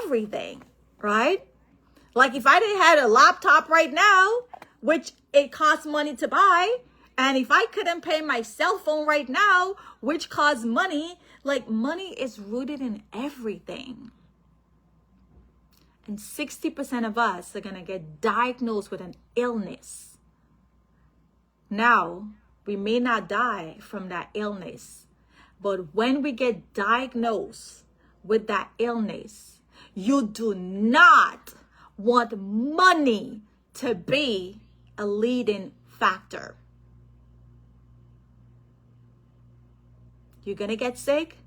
everything, right? Like if I didn't have a laptop right now, which it costs money to buy, and if I couldn't pay my cell phone right now, which costs money, like money is rooted in everything. And 60% of us are going to get diagnosed with an illness. Now, we may not die from that illness, but when we get diagnosed with that illness, you do not want money to be a leading factor. You're going to get sick.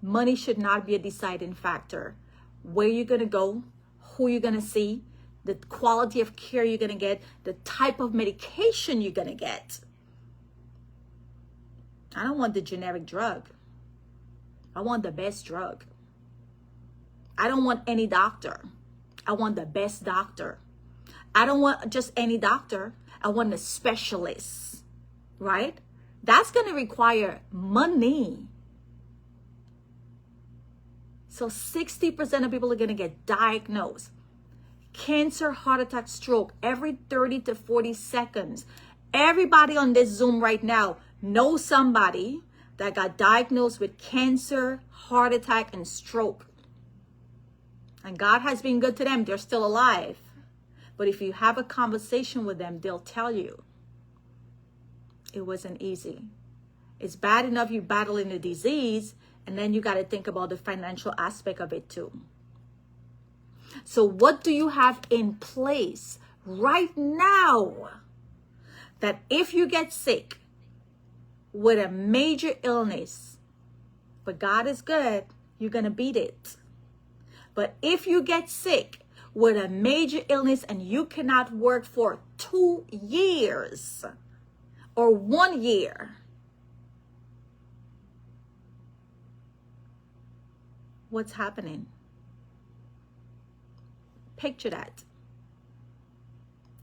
Money should not be a deciding factor. Where you're going to go, who you're going to see, the quality of care you're going to get, the type of medication you're going to get. I don't want the generic drug. I want the best drug. I don't want any doctor. I want the best doctor. I don't want just any doctor. I want a specialist, right? That's going to require money. So 60% of people are going to get diagnosed. Cancer, heart attack, stroke, every 30 to 40 seconds. Everybody on this Zoom right now knows somebody that got diagnosed with cancer, heart attack, and stroke. And God has been good to them. They're still alive. But if you have a conversation with them, they'll tell you it wasn't easy. It's bad enough you battling the disease, and then you got to think about the financial aspect of it too. So what do you have in place right now that if you get sick with a major illness, but God is good, you're going to beat it. But if you get sick with a major illness and you cannot work for 2 years or 1 year, what's happening? Picture that.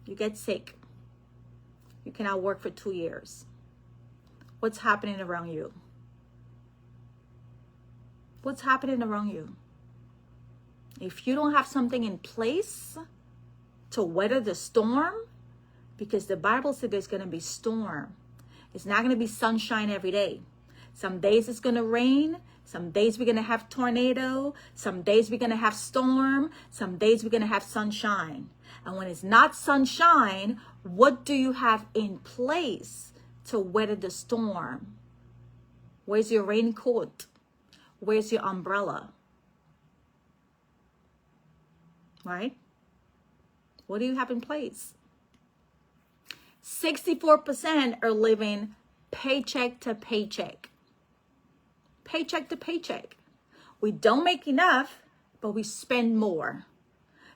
You get sick. You cannot work for 2 years. What's happening around you? What's happening around you? If you don't have something in place to weather the storm, because the Bible said there's going to be storm. It's not going to be sunshine every day. Some days it's going to rain. Some days we're going to have tornado. Some days we're going to have storm. Some days we're going to have sunshine. And when it's not sunshine, what do you have in place to weather the storm? Where's your raincoat? Where's your umbrella? Right? What do you have in place? 64% are living paycheck to paycheck. Paycheck to paycheck. We don't make enough, but we spend more.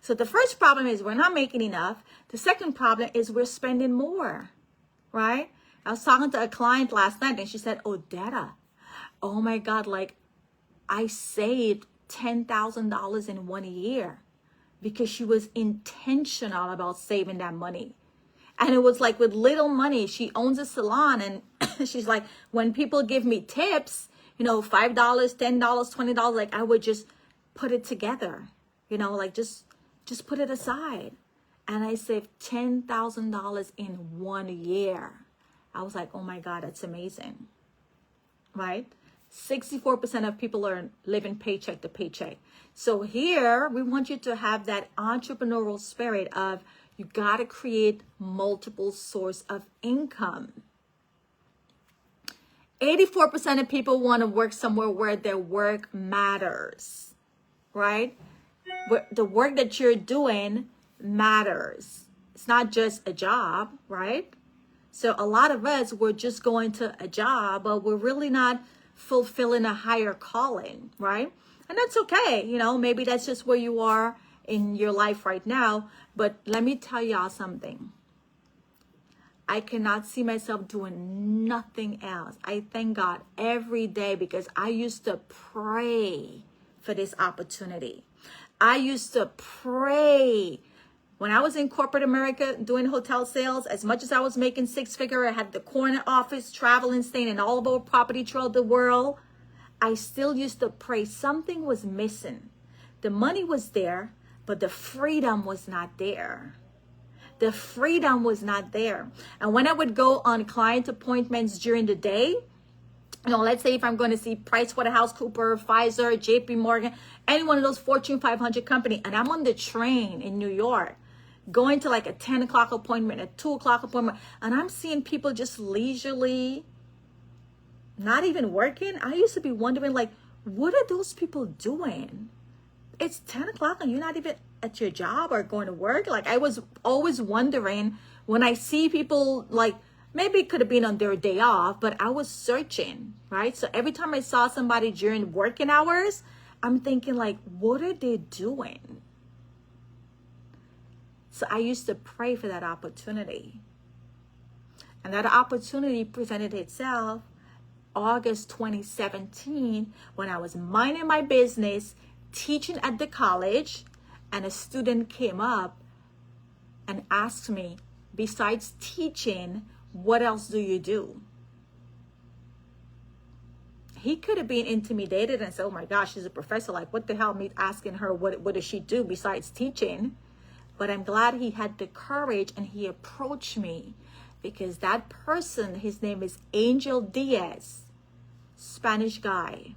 So the first problem is we're not making enough. The second problem is we're spending more, right? I was talking to a client last night and she said, Odetta, oh my God, like I saved $10,000 in 1 year because she was intentional about saving that money. And it was like with little money. She owns a salon and she's like, when people give me tips, you know, $5, $10, $20, like I would just put it together, you know, like just put it aside. And I saved $10,000 in 1 year. I was like, oh my God, that's amazing, right? 64% of people are living paycheck to paycheck. So here we want you to have that entrepreneurial spirit of you got to create multiple source of income. 84% of people want to work somewhere where their work matters, right? Where the work that you're doing matters. It's not just a job, right? So a lot of us, we're just going to a job, but we're really not fulfilling a higher calling, right? And that's okay. You know, maybe that's just where you are in your life right now. But let me tell y'all something. I cannot see myself doing nothing else. I thank God every day because I used to pray for this opportunity. I used to pray. When I was in corporate America doing hotel sales, as much as I was making six-figure, I had the corner office, traveling, staying in all over property throughout the world. I still used to pray. Something was missing. The money was there, but the freedom was not there. The freedom was not there. And when I would go on client appointments during the day, let's say if I'm going to see PricewaterhouseCoopers, Pfizer, JP Morgan, any one of those Fortune 500 company, and I'm on the train in New York, going to like a 10 o'clock appointment, a 2 o'clock appointment, and I'm seeing people just leisurely, not even working. I used to be wondering, like, what are those people doing? It's 10 o'clock and you're not even at your job or going to work. Like, I was always wondering when I see people, like, maybe it could have been on their day off, but I was searching, right? So every time I saw somebody during working hours, I'm thinking, like, what are they doing? So I used to pray for that opportunity. And that opportunity presented itself August 2017 when I was minding my business, teaching at the college, and a student came up and asked me, besides teaching, what else do you do? He could have been intimidated and said, oh my gosh, she's a professor. Like, what the hell, me asking her, what does she do besides teaching? But I'm glad he had the courage and he approached me, because that person, his name is Angel Diaz, Spanish guy.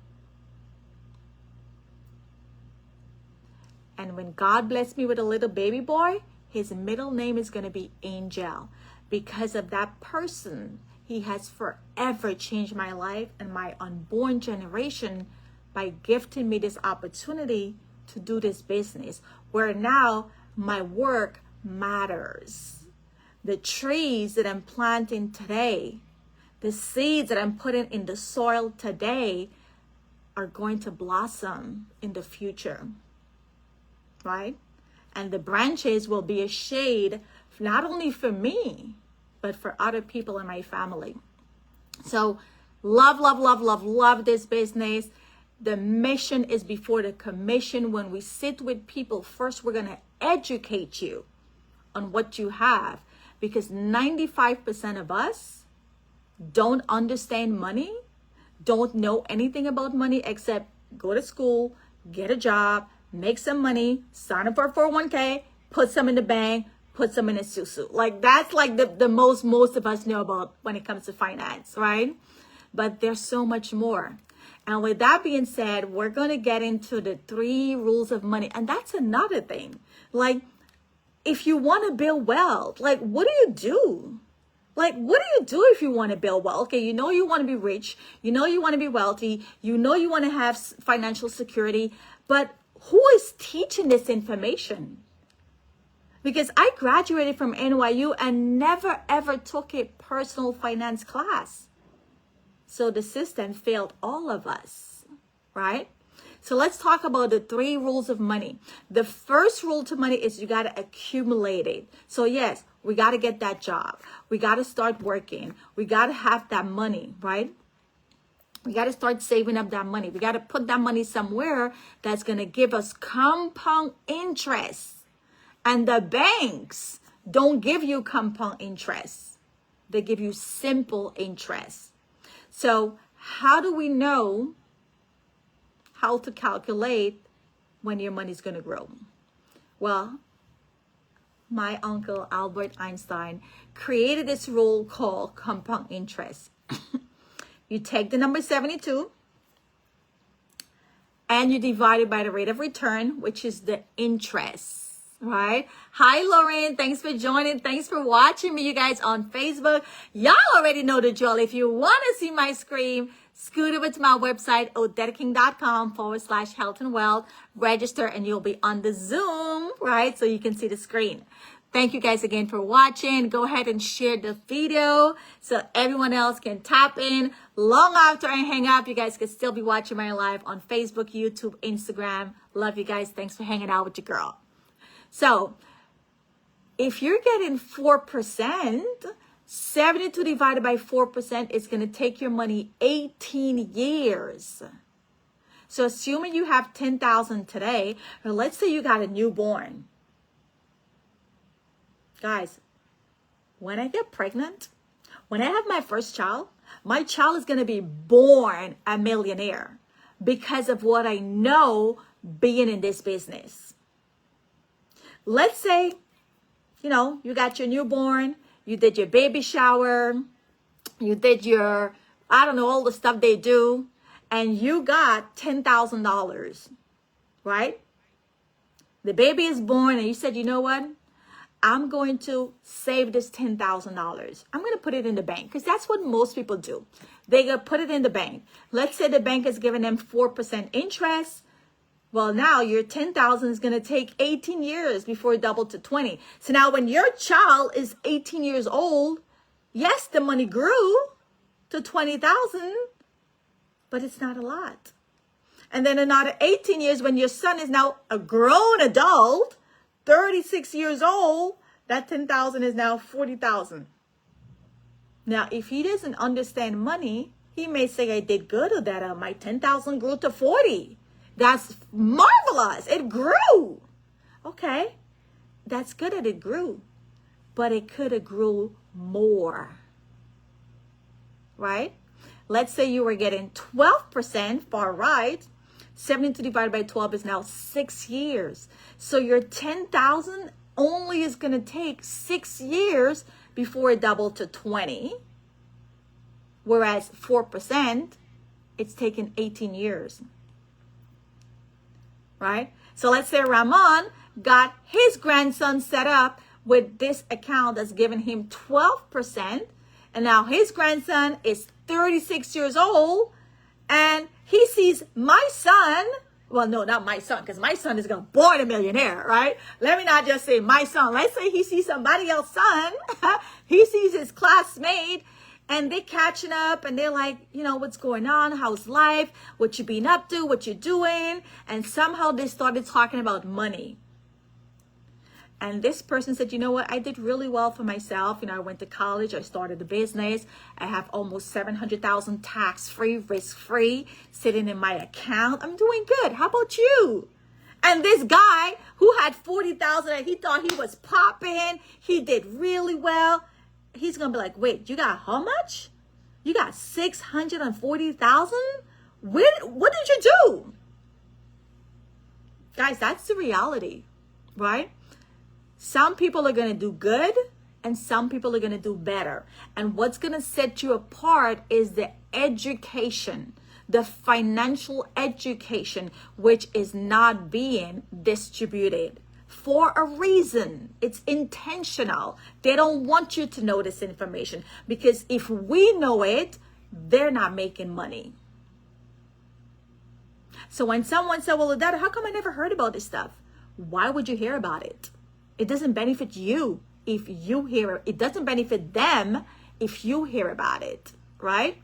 And when God blessed me with a little baby boy, his middle name is going to be Angel. Because of that person, he has forever changed my life and my unborn generation by gifting me this opportunity to do this business, where now my work matters. The trees that I'm planting today, the seeds that I'm putting in the soil today are going to blossom in the future, right? And the branches will be a shade not only for me, but for other people in my family. So love, love, love, love, love this business. The mission is before the commission. When we sit with people, first we're going to educate you on what you have, because 95% of us don't understand money, don't know anything about money except go to school, get a job, make some money, sign up for a 401k, put some in the bank, put some in a susu. Like, that's like the most of us know about when it comes to finance, right? But there's so much more. And with that being said, we're going to get into the 3 rules of money. And that's another thing. Like, if you want to build wealth, like, what do you do? Like, what do you do if you want to build wealth? Okay, you know you want to be rich. You know you want to be wealthy. You know you want to have financial security. But who is teaching this information? Because I graduated from NYU and never, ever took a personal finance class. So the system failed all of us, right? So let's talk about the 3 rules of money. The first rule to money is you got to accumulate it. So yes, we got to get that job. We got to start working. We got to have that money, right? We got to start saving up that money. We got to put that money somewhere that's going to give us compound interest. And the banks don't give you compound interest. They give you simple interest. So how do we know how to calculate when your money is going to grow? Well, my uncle Albert Einstein created this rule called compound interest. You take the number 72 and you divide it by the rate of return, which is the interest. Right? Hi, Lauren. Thanks for joining. Thanks for watching me, you guys, on Facebook. Y'all already know the drill. If you want to see my screen, scoot over to my website, odetaking.com/health and wealth. Register and you'll be on the Zoom, right? So you can see the screen. Thank you guys again for watching. Go ahead and share the video so everyone else can tap in. Long after I hang up, you guys can still be watching my live on Facebook, YouTube, Instagram. Love you guys. Thanks for hanging out with your girl. So if you're getting 4%, 72 divided by 4% is going to take your money 18 years. So assuming you have 10,000 today, or let's say you got a newborn. Guys, when I get pregnant, when I have my first child, my child is going to be born a millionaire because of what I know being in this business. Let's say, you got your newborn, you did your baby shower, you did your, I don't know, all the stuff they do, and you got $10,000, right? The baby is born and you said, you know what? I'm going to save this $10,000. I'm going to put it in the bank because that's what most people do. They go put it in the bank. Let's say the bank is giving them 4% interest. Well, now your 10,000 is going to take 18 years before it doubled to 20. So now when your child is 18 years old, yes, the money grew to 20,000, but it's not a lot. And then another 18 years when your son is now a grown adult, 36 years old, that 10,000 is now 40,000. Now, if he doesn't understand money, he may say, I did good with that. My 10,000 grew to 40. That's marvelous. It grew. Okay. That's good that it grew. But it could have grew more. Right? Let's say you were getting 12%, far right. 72 divided by 12 is now 6 years. So your 10,000 only is going to take 6 years before it doubled to 20. Whereas 4%, it's taken 18 years. Right? So let's say Ramon got his grandson set up with this account that's giving him 12%. And now his grandson is 36 years old. And he sees my son, well, no, not my son, because my son is going to born a millionaire, right? Let me not just say my son. Let's say he sees somebody else's son. He sees his classmate, and they're catching up, and they're like, what's going on? How's life? What you been up to? What you doing? And somehow they started talking about money. And this person said, you know what? I did really well for myself. I went to college. I started a business. I have almost 700,000 tax-free, risk-free sitting in my account. I'm doing good. How about you? And this guy who had 40,000 and he thought he was popping, he did really well. He's going to be like, wait, you got how much? You got 640,000? What did you do? Guys, that's the reality, right? Some people are going to do good and some people are going to do better. And what's going to set you apart is the education, the financial education, which is not being distributed for a reason. It's intentional. They don't want you to know this information because if we know it, they're not making money. So when someone said, well, Dad, how come I never heard about this stuff? Why would you hear about it? It doesn't benefit you if you hear it. It doesn't benefit them if you hear about it, right?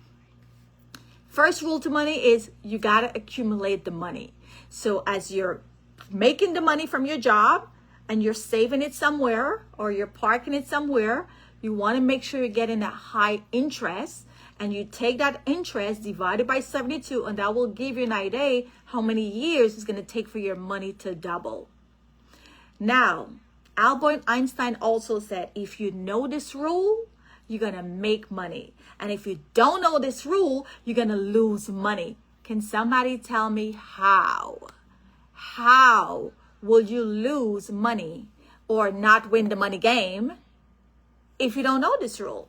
First rule to money is you got to accumulate the money. So as you're making the money from your job and you're saving it somewhere or you're parking it somewhere, you want to make sure you're getting that high interest, and you take that interest divided by 72, and that will give you an idea how many years it's going to take for your money to double. Now, Albert Einstein also said, if you know this rule, you're going to make money. And if you don't know this rule, you're going to lose money. Can somebody tell me how? How will you lose money or not win the money game if you don't know this rule?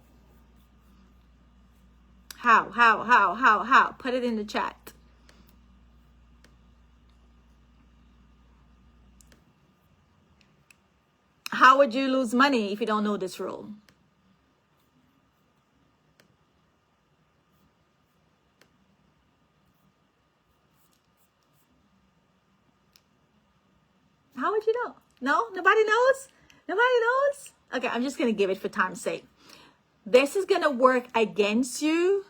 How? Put it in the chat. How would you lose money if you don't know this rule? How would you know? No? Nobody knows? Nobody knows? Okay, I'm just going to give it for time's sake. This is going to work against you.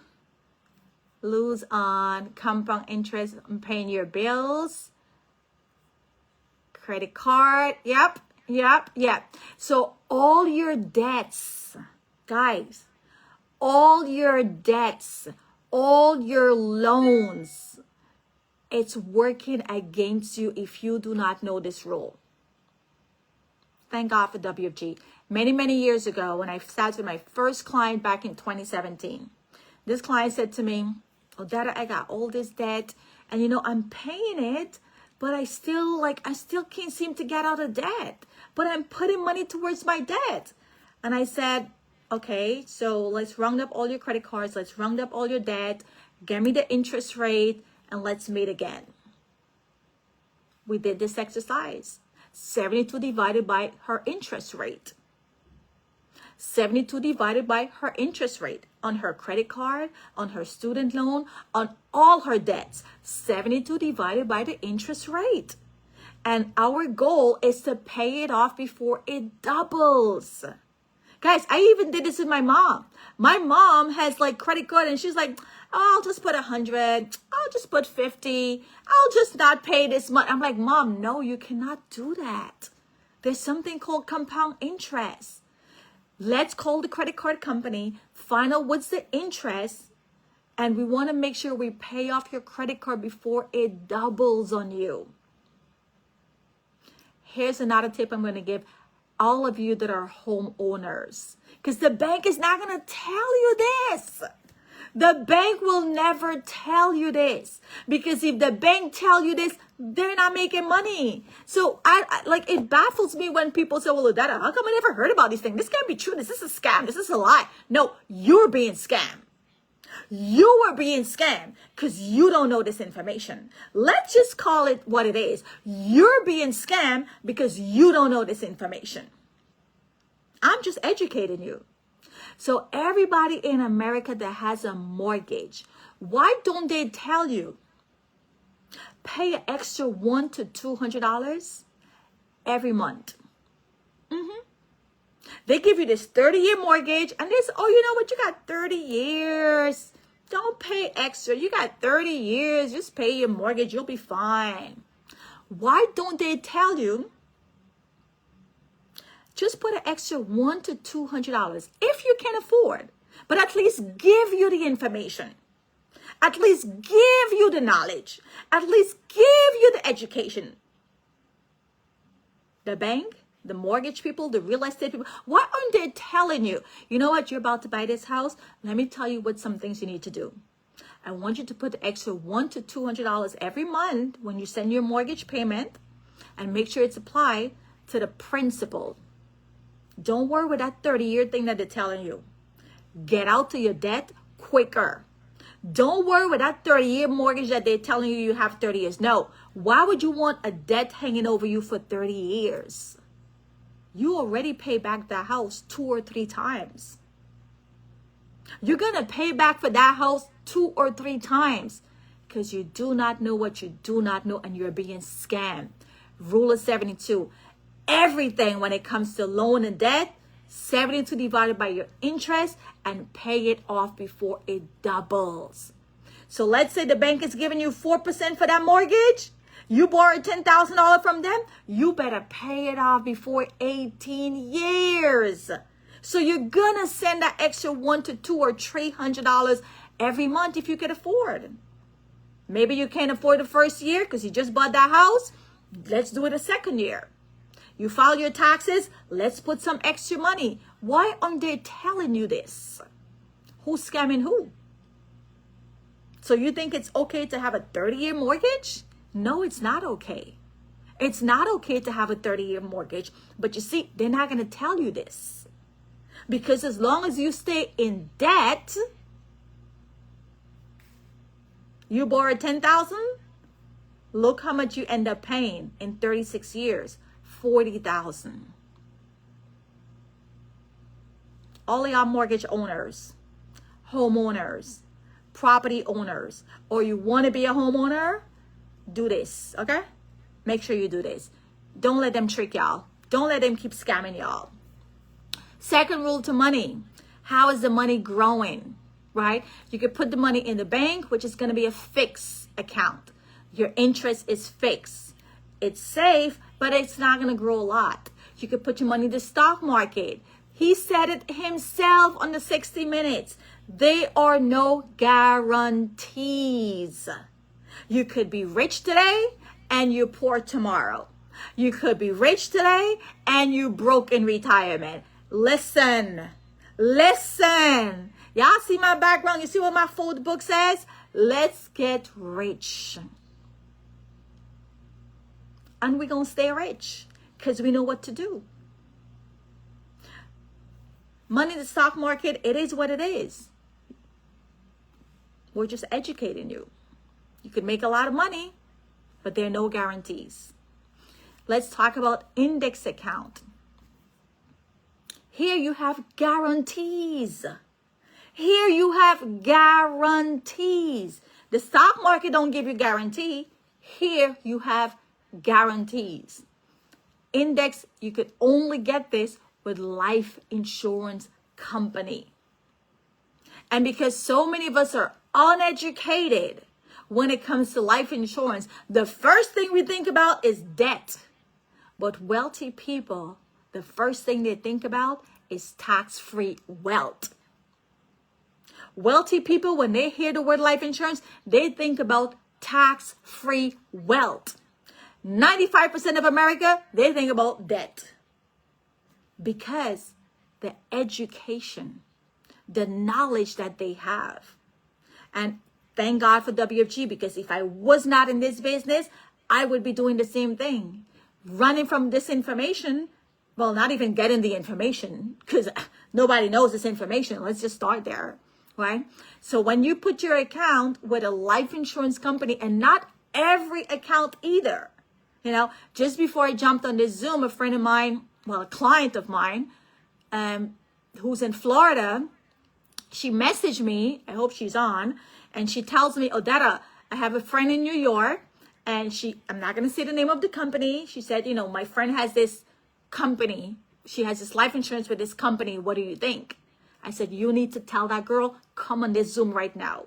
Lose on compound interest on paying your bills. Credit card. Yep. So all your debts, guys, all your debts, all your loans, it's working against you if you do not know this rule. Thank God for WFG. Many years ago, when I sat with my first client back in 2017, this client said to me, oh, Dada, I got all this debt and I'm paying it, but I still can't seem to get out of debt, but I'm putting money towards my debt. And I said, okay, so let's round up all your credit cards. Let's round up all your debt. Get me the interest rate and let's meet again. We did this exercise. 72 divided by her interest rate. 72 divided by her interest rate on her credit card, on her student loan, on all her debts. 72 divided by the interest rate. And our goal is to pay it off before it doubles. Guys, I even did this with my mom. My mom has like credit card and she's like, oh, I'll just put 100. I'll just put 50. I'll just not pay this much. I'm like, Mom, no, you cannot do that. There's something called compound interest. Let's call the credit card company, find out what's the interest, and we want to make sure we pay off your credit card before it doubles on you. Here's another tip I'm going to give all of you that are homeowners, because the bank is not going to tell you this. The bank will never tell you this, because if the bank tell you this, they're not making money. So I like, it baffles me when people say, well, Odetta, how come I never heard about these things? This can't be true. This is a scam. This is a lie. No, you're being scammed. You are being scammed because you don't know this information. Let's just call it what it is. You're being scammed because you don't know this information. I'm just educating you. So everybody in America that has a mortgage, why don't they tell you, pay an extra $100 to $200 every month? They give you this 30-year mortgage and this, oh, you know what? You got 30 years. Don't pay extra. You got 30 years. Just pay your mortgage. You'll be fine. Why don't they tell you, just put an extra $100 to $200 if you can afford, but at least give you the information. At least give you the knowledge. At least give you the education. The bank, the mortgage people, the real estate people, why aren't they telling you, you know what, you're about to buy this house? Let me tell you what some things you need to do. I want you to put the extra $100 to $200 every month when you send your mortgage payment, and make sure it's applied to the principal. Don't worry with that 30-year thing that they're telling you. Get out to your debt quicker. Don't worry with that 30-year mortgage that they're telling you you have 30 years. No. Why would you want a debt hanging over you for 30 years? You already pay back that house 2 or 3 times. You're going to pay back for that house 2 or 3 times because you do not know what you do not know, and you're being scammed. Rule of 72. Everything when it comes to loan and debt, 72 divided by your interest, and pay it off before it doubles. So let's say the bank is giving you 4% for that mortgage. You borrowed $10,000 from them. You better pay it off before 18 years. So you're going to send that extra $100 to $200 or $300 every month if you can afford. Maybe you can't afford the first year because you just bought that house. Let's do it a second year. You file your taxes, let's put some extra money. Why aren't they telling you this? Who's scamming who? So you think it's okay to have a 30-year mortgage? No, it's not okay. It's not okay to have a 30-year mortgage. But you see, they're not going to tell you this. Because as long as you stay in debt, you borrowed $10,000, look how much you end up paying in 36 years. $40,000. All y'all mortgage owners, homeowners, property owners, or you want to be a homeowner, do this, okay? Make sure you do this. Don't let them trick y'all. Don't let them keep scamming y'all. Second rule to money. How is the money growing, right? You can put the money in the bank, which is going to be a fixed account. Your interest is fixed. It's safe, but it's not going to grow a lot. You could put your money in the stock market. He said it himself on the 60 Minutes. There are no guarantees. You could be rich today and you're poor tomorrow. You could be rich today and you're broke in retirement. Listen. Y'all see my background? You see what my fold book says? Let's get rich. and we're going to stay rich because we know what to do. Money in the stock market, it is what it is. We're just educating you. You could make a lot of money, but there are no guarantees. Let's talk about index account. Here you have guarantees. Here you have guarantees. The stock market don't give you guarantee. Here you have guarantees. Index, you could only get this with life insurance company. And because so many of us are uneducated when it comes to life insurance, the first thing we think about is debt. But wealthy people, the first thing they think about is tax-free wealth. Wealthy people, when they hear the word life insurance, they think about tax-free wealth. 95% of America, they think about debt. Because the education, the knowledge that they have. And thank God for WFG, because if I was not in this business, I would be doing the same thing. Running from this information, well, not even getting the information, because nobody knows this information. Let's just start there, right? So when you put your account with a life insurance company, and not every account either, you know, just before I jumped on this Zoom, a friend of mine, well, a client of mine, who's in Florida, she messaged me, I hope she's on, and she tells me, Odetta, I have a friend in New York, and I'm not going to say the name of the company. She said, you know, my friend has this company. She has this life insurance with this company. What do you think? I said, you need to tell that girl, come on this Zoom right now.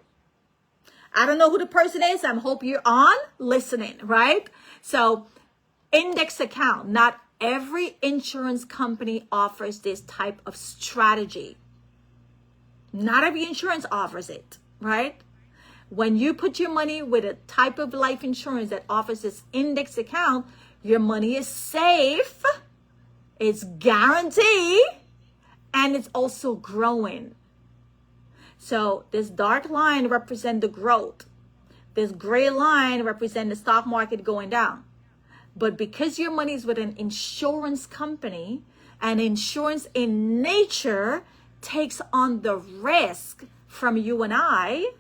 I don't know who the person is. I hope you're on listening, right? So index account, not every insurance company offers this type of strategy. Not every insurance offers it, right? When you put your money with a type of life insurance that offers this index account, your money is safe, it's guaranteed, and it's also growing. So this dark line represents the growth. This gray line represents the stock market going down. But because your money is with an insurance company, and insurance in nature takes on the risk from you and I,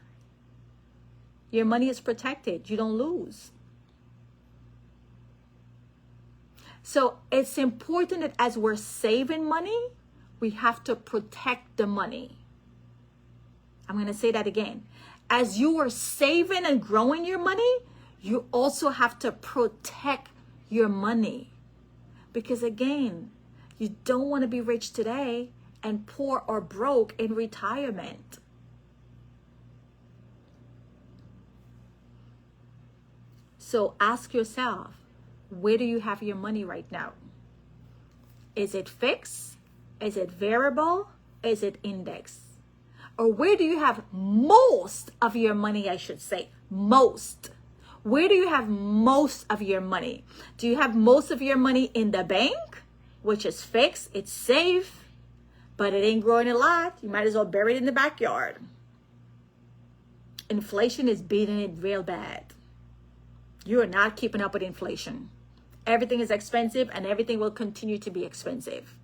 your money is protected. You don't lose. So it's important that as we're saving money, we have to protect the money. I'm going to say that again. As you are saving and growing your money, you also have to protect your money. Because again, you don't want to be rich today and poor or broke in retirement. So ask yourself, where do you have your money right now? Is it fixed? Is it variable? Is it index? Or where do you have most of your money, I should say? Most. Where do you have most of your money? Do you have most of your money in the bank, which is fixed, it's safe, but it ain't growing a lot? You might as well bury it in the backyard. Inflation is beating it real bad. You are not keeping up with inflation. Everything is expensive, and everything will continue to be expensive.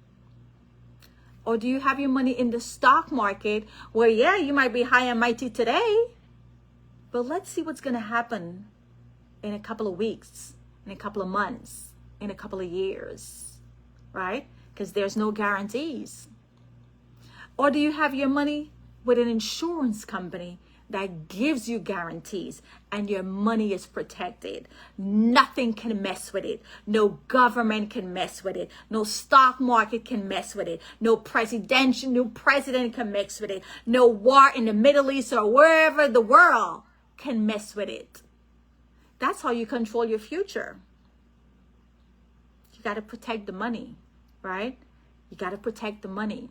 Or do you have your money in the stock market where, yeah, you might be high and mighty today, but let's see what's going to happen in a couple of weeks, in a couple of months, in a couple of years, right? Because there's no guarantees. Or do you have your money with an insurance company that gives you guarantees and your money is protected? Nothing can mess with it. No government can mess with it. No stock market can mess with it. No president can mess with it. No war in the Middle East or wherever the world can mess with it. That's how you control your future. You got to protect the money, right? You got to protect the money.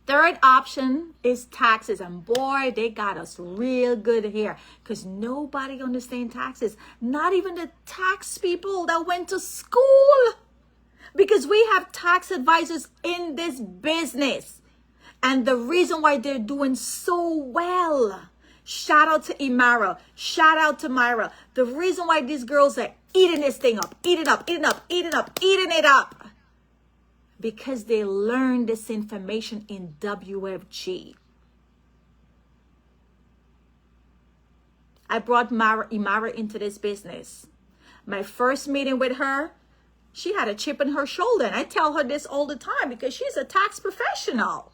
Third option is taxes. And boy, they got us real good here because nobody understands taxes. Not even the tax people that went to school. Because we have tax advisors in this business. And the reason why they're doing so well, Shout out to Imara. Shout out to Myra. The reason why these girls are eating this thing up, eating it up, because they learned this information in WFG. I brought Imara into this business. My first meeting with her, she had a chip in her shoulder. And I tell her this all the time because she's a tax professional.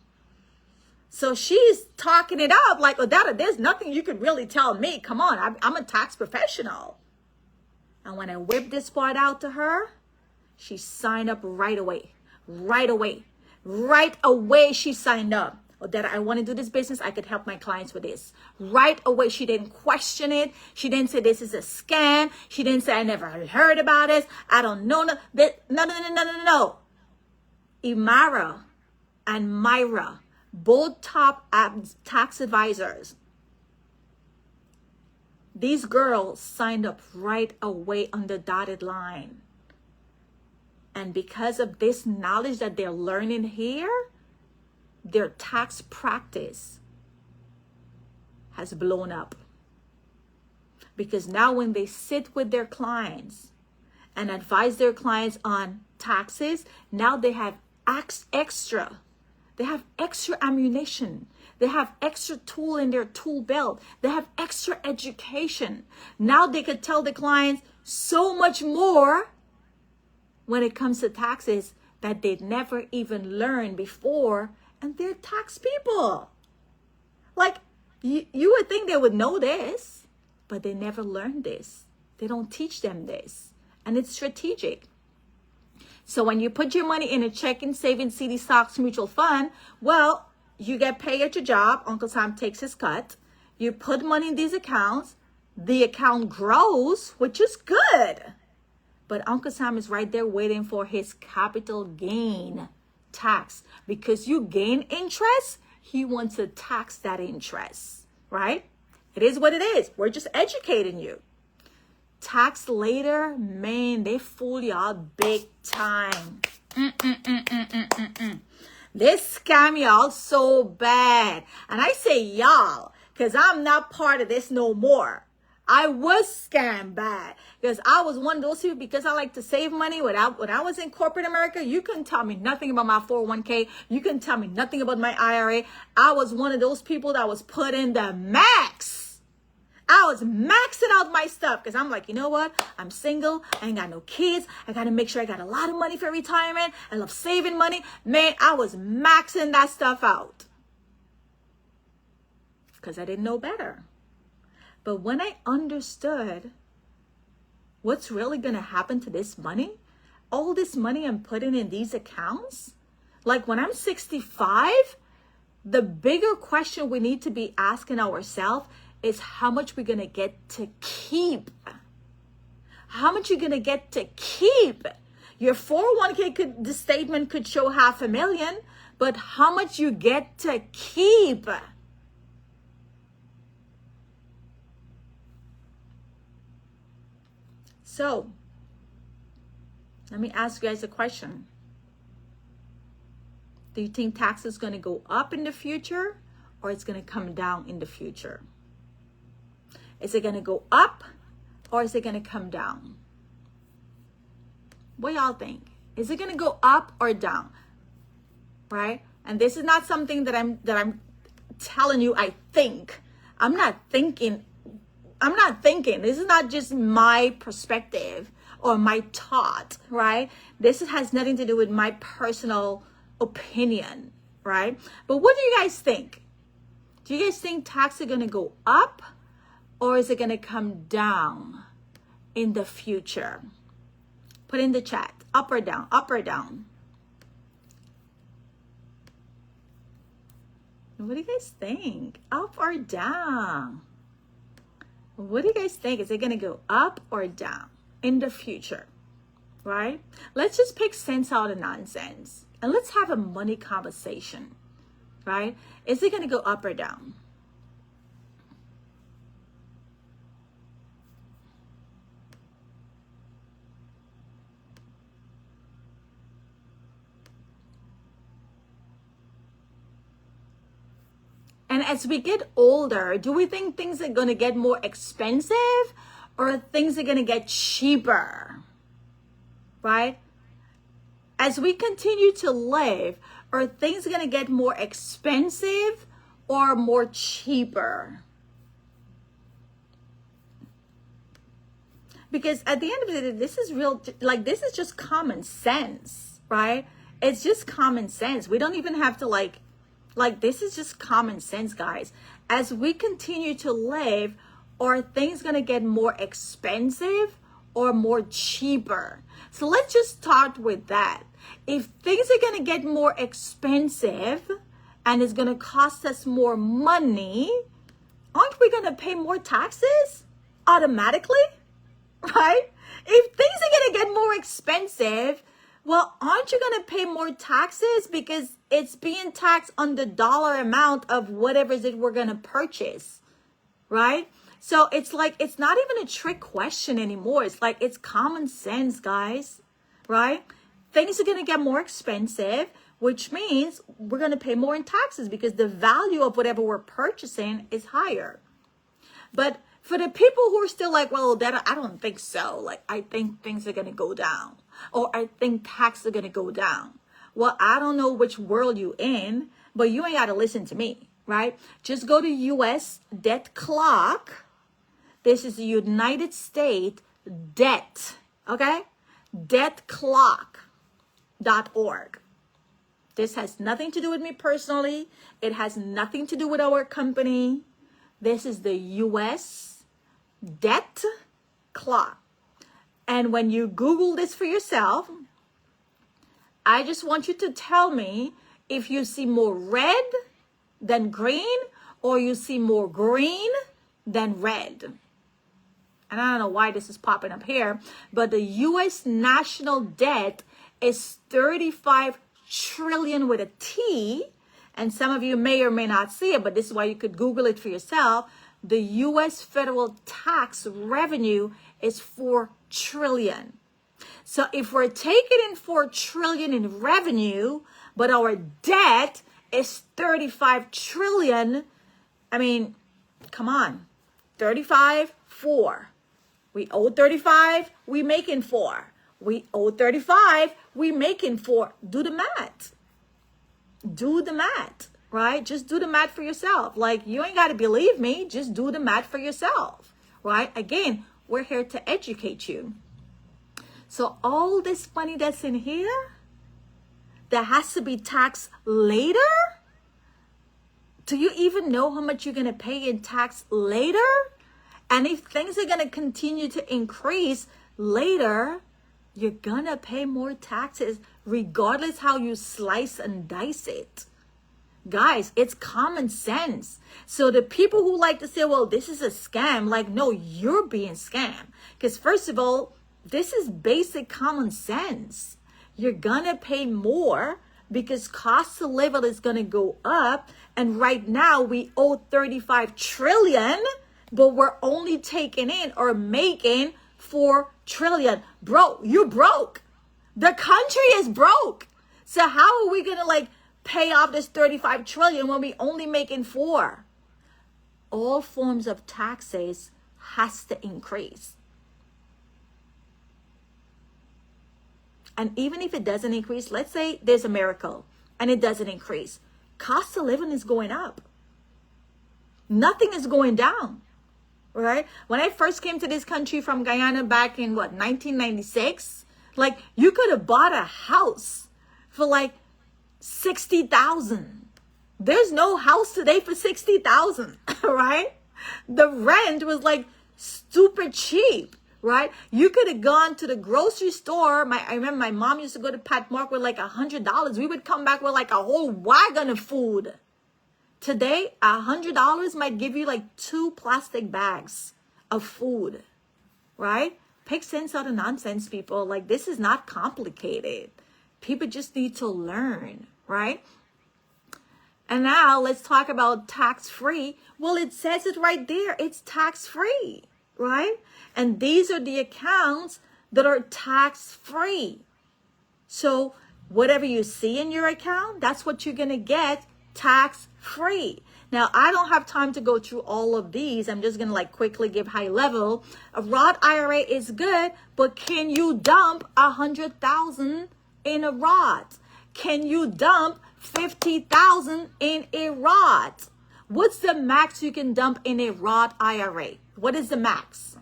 So she's talking it up like, Odetta, there's nothing you could really tell me. Come on, I'm a tax professional. And when I whipped this part out to her, she signed up right away. Right away she signed up. Odetta, I want to do this business. I could help my clients with this. Right away, she didn't question it. She didn't say this is a scam. She didn't say I never heard about this. I don't know. No. Imara and Myra, both top tax advisors. These girls signed up right away on the dotted line. And because of this knowledge that they're learning here, their tax practice has blown up. Because now when they sit with their clients and advise their clients on taxes, now they have extra. They have extra ammunition. They have extra tool in their tool belt. They have extra education. Now they could tell the clients so much more when it comes to taxes that they'd never even learned before. And they're tax people. Like, you would think they would know this, but they never learned this. They don't teach them this. And it's strategic. So when you put your money in a checking, savings, CD, stocks, mutual fund, well, you get paid at your job. Uncle Sam takes his cut. You put money in these accounts. The account grows, which is good. But Uncle Sam is right there waiting for his capital gain tax. Because you gain interest, he wants to tax that interest, right? It is what it is. We're just educating you. Tax later, man, they fool y'all big time. They scam y'all so bad. And I say y'all, because I'm not part of this no more. I was scammed bad because I was one of those people, because I like to save money. When I was in corporate America, you couldn't tell me nothing about my 401k. You couldn't tell me nothing about my IRA. I was one of those people that was put in the max. I was maxing out my stuff because I'm like, you know what? I'm single. I ain't got no kids. I got to make sure I got a lot of money for retirement. I love saving money. Man, I was maxing that stuff out because I didn't know better. But when I understood what's really going to happen to this money, all this money I'm putting in these accounts, like when I'm 65, the bigger question we need to be asking ourselves is how much we're going to get to keep. How much you're going to get to keep. Your 401k the statement could show $500,000, but how much you get to keep. So, let me ask you guys a question. Do you think tax is going to go up in the future, or it's going to come down in the future? Is it going to go up, or is it going to come down? What y'all think? Is it going to go up or down? Right? And this is not something that I'm telling you I think. I'm not thinking. This is not just my perspective or my thought, right? This has nothing to do with my personal opinion, right? But what do you guys think? Do you guys think tax are going to go up, or is it going to come down in the future? Put in the chat, up or down, up or down. What do you guys think? Up or down? What do you guys think? Is it going to go up or down in the future? Right? Let's just pick sense out of nonsense and let's have a money conversation. Right? Is it going to go up or down? And And as we get older, do we think things are going to get more expensive or things are going to get cheaper? Right? As we continue to live, are things going to get more expensive or more cheaper? Because at the end of the day, this is real, like this is just common sense, right? It's just common sense. We don't even have to like this is just common sense, guys. As we continue to live, are things going to get more expensive or more cheaper? So let's just start with that. If things are going to get more expensive and it's going to cost us more money, aren't we going to pay more taxes automatically? Right? If things are going to get more expensive, well, aren't you going to pay more taxes because it's being taxed on the dollar amount of whatever it is we're going to purchase, right? So it's like, it's not even a trick question anymore. It's like, it's common sense, guys, right? Things are going to get more expensive, which means we're going to pay more in taxes because the value of whatever we're purchasing is higher. But for the people who are still like, well, that I don't think so. Like, I think things are going to go down, or I think taxes are going to go down. Well, I don't know which world you in, but you ain't got to listen to me, right? Just go to US debt clock. This is the United States debt, okay? Debtclock.org. This has nothing to do with me personally. It has nothing to do with our company. This is the US debt clock. And when you Google this for yourself, I just want you to tell me if you see more red than green or you see more green than red. And I don't know why this is popping up here, but the US national debt is 35 trillion with a T. And some of you may or may not see it, but this is why you could Google it for yourself. The US federal tax revenue is 4 trillion. So if we're taking in 4 trillion in revenue, but our debt is 35 trillion, I mean, come on, 35, 4. We owe 35, we making 4. We owe 35, we making 4. Do the math. Do the math, right? Just do the math for yourself. Like, you ain't got to believe me. Just do the math for yourself, right? Again, we're here to educate you. So all this money that's in here that has to be taxed later, do you even know how much you're going to pay in tax later? And if things are going to continue to increase later, you're going to pay more taxes regardless how you slice and dice it. Guys, it's common sense. So the people who like to say, well, this is a scam, like, no, you're being scammed. Because first of all, this is basic common sense. You're going to pay more because cost of living is going to go up. And right now we owe 35 trillion, but we're only taking in or making 4 trillion. Bro, you're broke. The country is broke. So how are we going to like pay off this 35 trillion when we only making 4? All forms of taxes has to increase. And even if it doesn't increase, let's say there's a miracle and it doesn't increase. Cost of living is going up. Nothing is going down, right? When I first came to this country from Guyana back in 1996, like you could have bought a house for like 60,000. There's no house today for 60,000, right? The rent was like stupid cheap, right? You could have gone to the grocery store. I remember my mom used to go to Pat Mark with like $100. We would come back with like a whole wagon of food. Today, $100 might give you like 2 plastic bags of food, right? Pick sense out of nonsense, people. Like, this is not complicated. People just need to learn, right? And now let's talk about tax-free. Well, it says it right there. It's tax-free, right? And these are the accounts that are tax-free. So whatever you see in your account, that's what you're going to get tax-free. Now, I don't have time to go through all of these. I'm just going to like quickly give high level. A Roth IRA is good, but can you dump 100,000 in a Roth? Can you dump 50,000 in a Roth? What's the max you can dump in a Roth IRA? What is the max?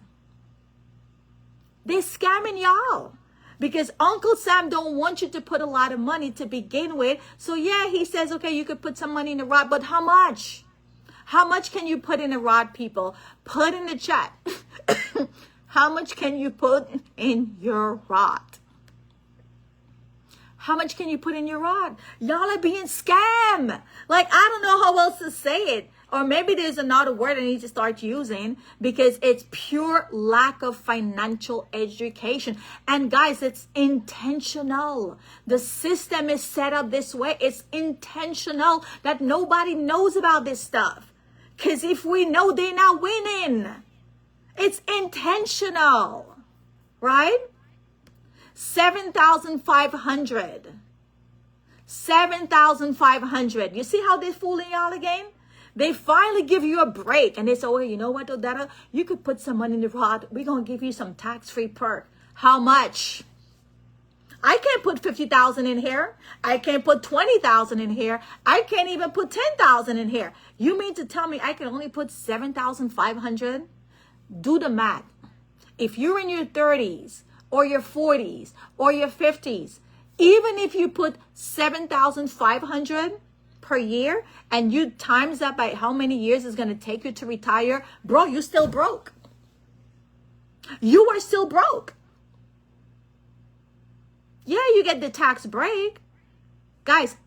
They're scamming y'all. Because Uncle Sam don't want you to put a lot of money to begin with. So yeah, he says, okay, you could put some money in a Roth, but how much? How much can you put in a Roth, people? Put in the chat. How much can you put in your Roth? How much can you put in your Roth? Y'all are being scammed. Like, I don't know how else to say it. Or maybe there's another word I need to start using, because it's pure lack of financial education. And guys, it's intentional. The system is set up this way. It's intentional that nobody knows about this stuff. Because if we know, they're not winning. It's intentional, right? 7,500. 7,500. You see how they're fooling y'all again? They finally give you a break and they say, oh, you know what, Odetta? You could put some money in the Roth. We're going to give you some tax-free perk. How much? I can't put 50,000 in here. I can't put 20,000 in here. I can't even put 10,000 in here. You mean to tell me I can only put 7,500? Do the math. If you're in your 30s or your 40s or your 50s, even if you put 7,500 per year and you times that by how many years it's going to take you to retire, bro, you still broke. You are still broke. Yeah, you get the tax break. Guys,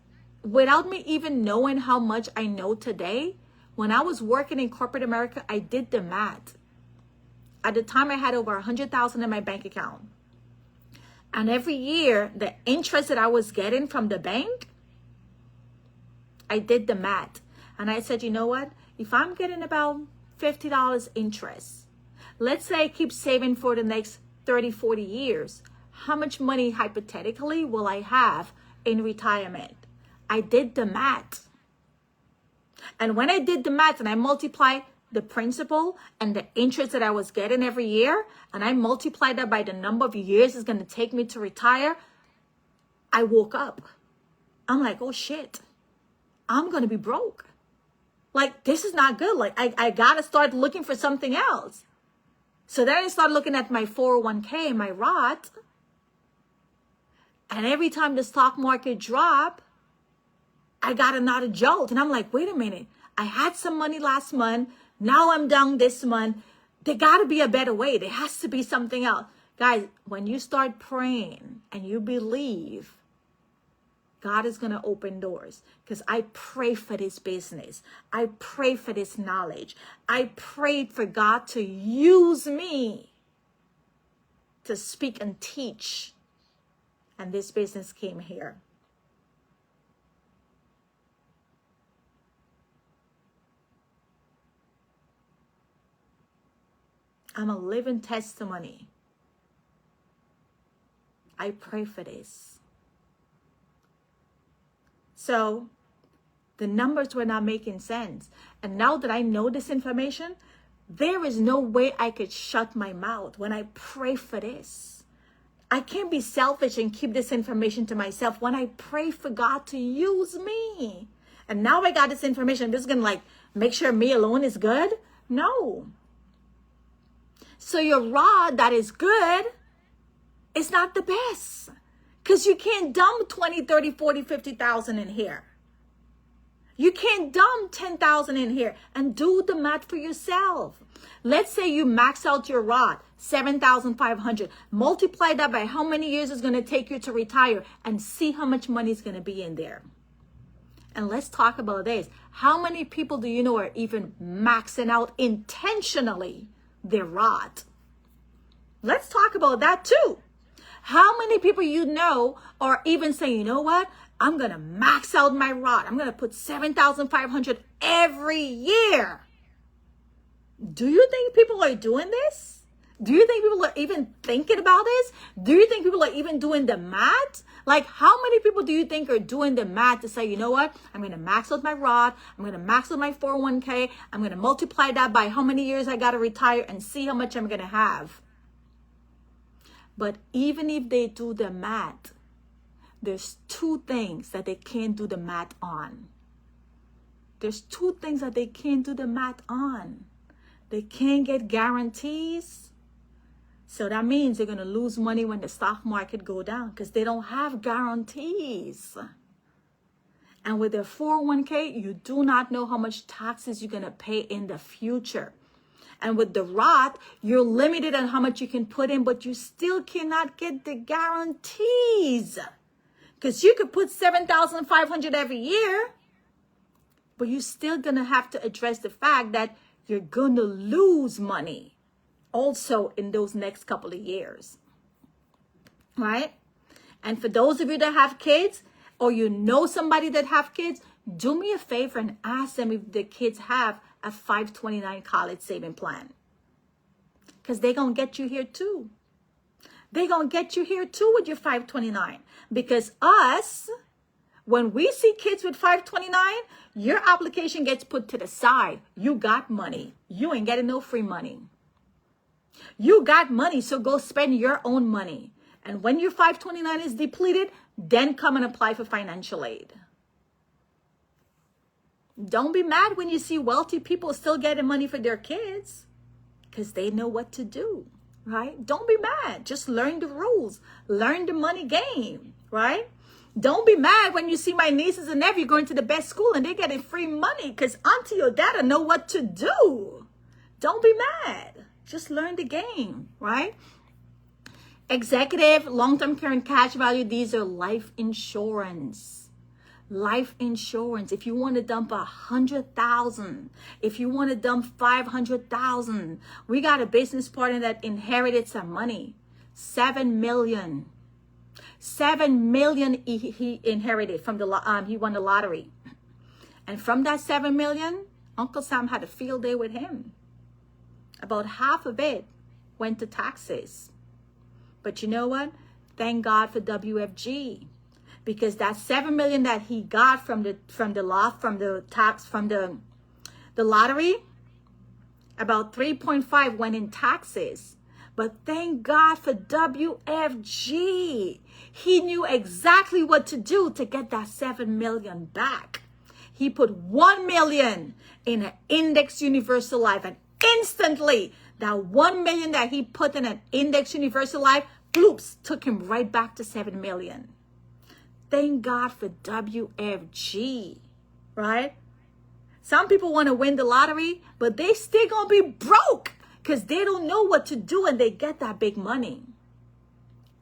without me even knowing how much I know today, when I was working in corporate America, I did the math. At the time, I had over 100,000 in my bank account. And every year, the interest that I was getting from the bank, I did the math. And I said, you know what? If I'm getting about $50 interest, let's say I keep saving for the next 30, 40 years, how much money hypothetically will I have in retirement? I did the math. And when I did the math and I multiplied the principal and the interest that I was getting every year, and I multiplied that by the number of years it's going to take me to retire, I woke up. I'm like, oh shit, I'm going to be broke. Like, this is not good. Like, I got to start looking for something else. So then I started looking at my 401k, my Roth. And every time the stock market dropped, I got another jolt. And I'm like, wait a minute. I had some money last month. Now I'm down this month. There got to be a better way. There has to be something else. Guys, when you start praying and you believe, God is going to open doors. Because I pray for this business. I pray for this knowledge. I prayed for God to use me to speak and teach. And this business came here. I'm a living testimony. I pray for this. So the numbers were not making sense. And now that I know this information, there is no way I could shut my mouth when I pray for this. I can't be selfish and keep this information to myself when I pray for God to use me. And now I got this information. I'm just going to like make sure me alone is good. No. So your Roth that is good is not the best. Because you can't dump 20, 30, 40, 50,000 in here. You can't dump 10,000 in here and do the math for yourself. Let's say you max out your Roth, 7,500. Multiply that by how many years it's going to take you to retire and see how much money is going to be in there. And let's talk about this. How many people do you know are even maxing out intentionally their Roth? Let's talk about that too. How many people you know are even saying, you know what? I'm going to max out my Roth. I'm going to put 7,500 every year. Do you think people are doing this? Do you think people are even thinking about this? Do you think people are even doing the math? Like, how many people do you think are doing the math to say, you know what? I'm going to max out my Roth. I'm going to max out my 401k. I'm going to multiply that by how many years I got to retire and see how much I'm going to have. But even if they do the math, there's two things that they can't do the math on. There's two things that they can't do the math on. They can't get guarantees. So that means they're going to lose money when the stock market go down because they don't have guarantees. And with their 401k, you do not know how much taxes you're going to pay in the future. And with the Roth, you're limited on how much you can put in, but you still cannot get the guarantees. Because you could put $7,500 every year, but you're still going to have to address the fact that you're going to lose money also in those next couple of years, right? And for those of you that have kids, or you know somebody that have kids, do me a favor and ask them if the kids have a 529 college saving plan. Because they're going to get you here too. They're going to get you here too with your 529. Because us, when we see kids with 529, your application gets put to the side. You got money. You ain't getting no free money. You got money, so go spend your own money. And when your 529 is depleted, then come and apply for financial aid. Don't be mad when you see wealthy people still getting money for their kids because they know what to do, right? Don't be mad. Just learn the rules. Learn the money game, right? Don't be mad when you see my nieces and nephews going to the best school and they're getting free money because auntie or dada know what to do. Don't be mad. Just learn the game, right? Executive, long-term care and cash value, these are life insurance. Life insurance. If you want to dump 100,000, if you want to dump 500,000, we got a business partner that inherited some money. 7 million. 7 million he inherited from he won the lottery. And from that 7 million, Uncle Sam had a field day with him. About half of it went to taxes. But you know what? Thank God for WFG. Because that 7 million that he got from the lottery, about 3.5 went in taxes. But thank God for WFG. He knew exactly what to do to get that 7 million back. He put 1 million in an index universal life, and instantly that 1 million that he put in an index universal life, bloops, took him right back to 7 million. Thank God for WFG, right? Some people want to win the lottery, but they still gonna be broke because they don't know what to do and they get that big money.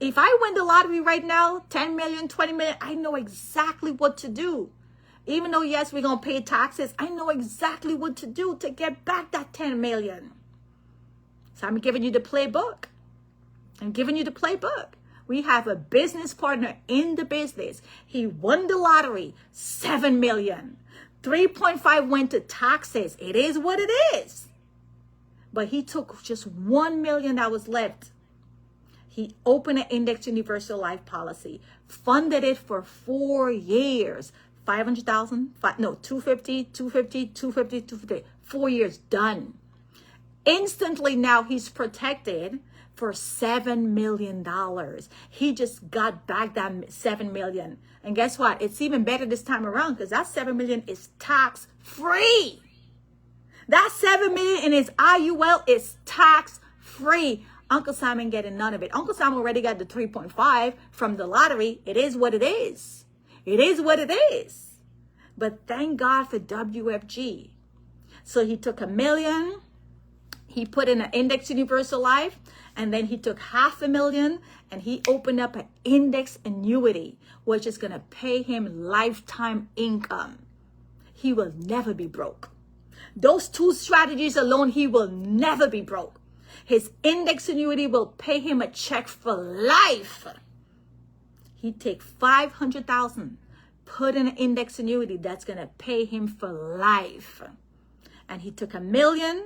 If I win the lottery right now, 10 million, 20 million, I know exactly what to do. Even though, yes, we're going to pay taxes, I know exactly what to do to get back that 10 million. So I'm giving you the playbook. I'm giving you the playbook. We have a business partner in the business. He won the lottery, 7 million. 3.5 went to taxes. It is what it is. But he took just 1 million that was left. He opened an index universal life policy, funded it for 4 years. 500,000, 250, 250, 250, 250, 4 years, done. Instantly now he's protected for $7 million. He just got back that 7 million. And guess what? It's even better this time around because that 7 million is tax free. That 7 million in his IUL is tax free. Uncle Simon getting none of it. Uncle Simon already got the 3.5 from the lottery. It is what it is. It is what it is. But thank God for WFG. So he took 1 million. He put in an index universal life. And then he took 500,000 and he opened up an index annuity, which is going to pay him lifetime income. He will never be broke. Those two strategies alone, he will never be broke. His index annuity will pay him a check for life. He take 500,000, put in an index annuity that's going to pay him for life. And he took 1 million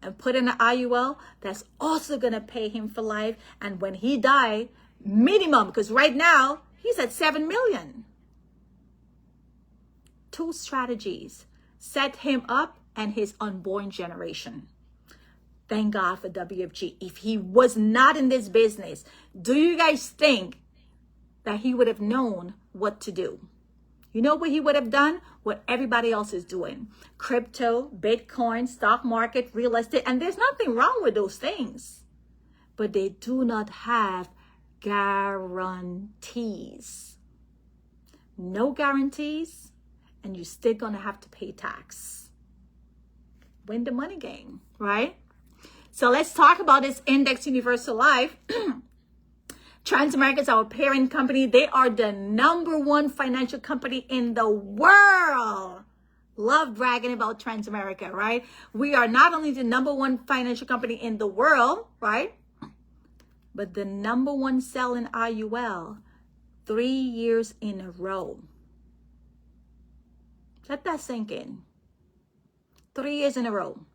and put in an IUL, that's also going to pay him for life. And when he die, minimum, because right now he's at 7 million. 2 strategies set him up and his unborn generation. Thank God for WFG. If he was not in this business, do you guys think that he would have known what to do? You know what he would have done? What everybody else is doing. Crypto, Bitcoin, stock market, real estate. And there's nothing wrong with those things. But they do not have guarantees. No guarantees. And you're still going to have to pay tax. Win the money game, right? So let's talk about this Index Universal Life. Transamerica is our parent company. They are the #1 financial company in the world. Love bragging about Transamerica, right? We are not only the #1 financial company in the world, right? But the #1 selling IUL 3 years in a row. Let that sink in. 3 years in a row.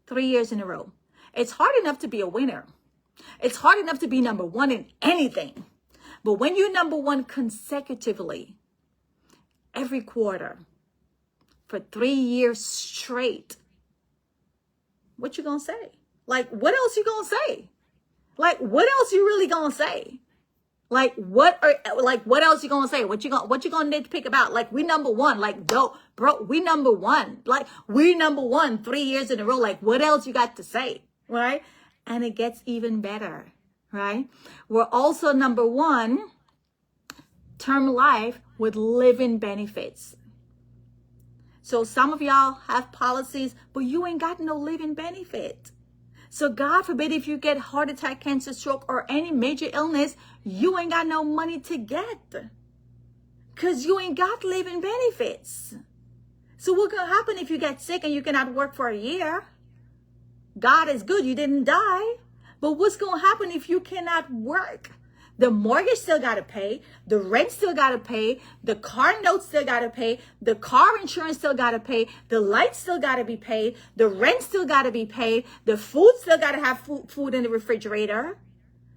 3 years in a row. It's hard enough to be a winner. It's hard enough to be #1 in anything. But when you're #1 consecutively, every quarter, for 3 years straight, what you gonna say? Like, what else you gonna say? Like, what else you really gonna say? Like, what else you gonna say? What you gonna nitpick about? Like, we #1. Like, bro, we #1. Like, we #1 3 years in a row. Like, what else you got to say? Right? And it gets even better, right? We're also #1 term life with living benefits. So some of y'all have policies, but you ain't got no living benefit. So God forbid if you get heart attack, cancer, stroke, or any major illness, you ain't got no money to get. Because you ain't got living benefits. So what's going to happen if you get sick and you cannot work for a year? God is good, you didn't die. But what's going to happen if you cannot work? The mortgage still got to pay. The rent still got to pay. The car note still got to pay. The car insurance still got to pay. The lights still got to be paid. The rent still got to be paid. The food still got to have food in the refrigerator.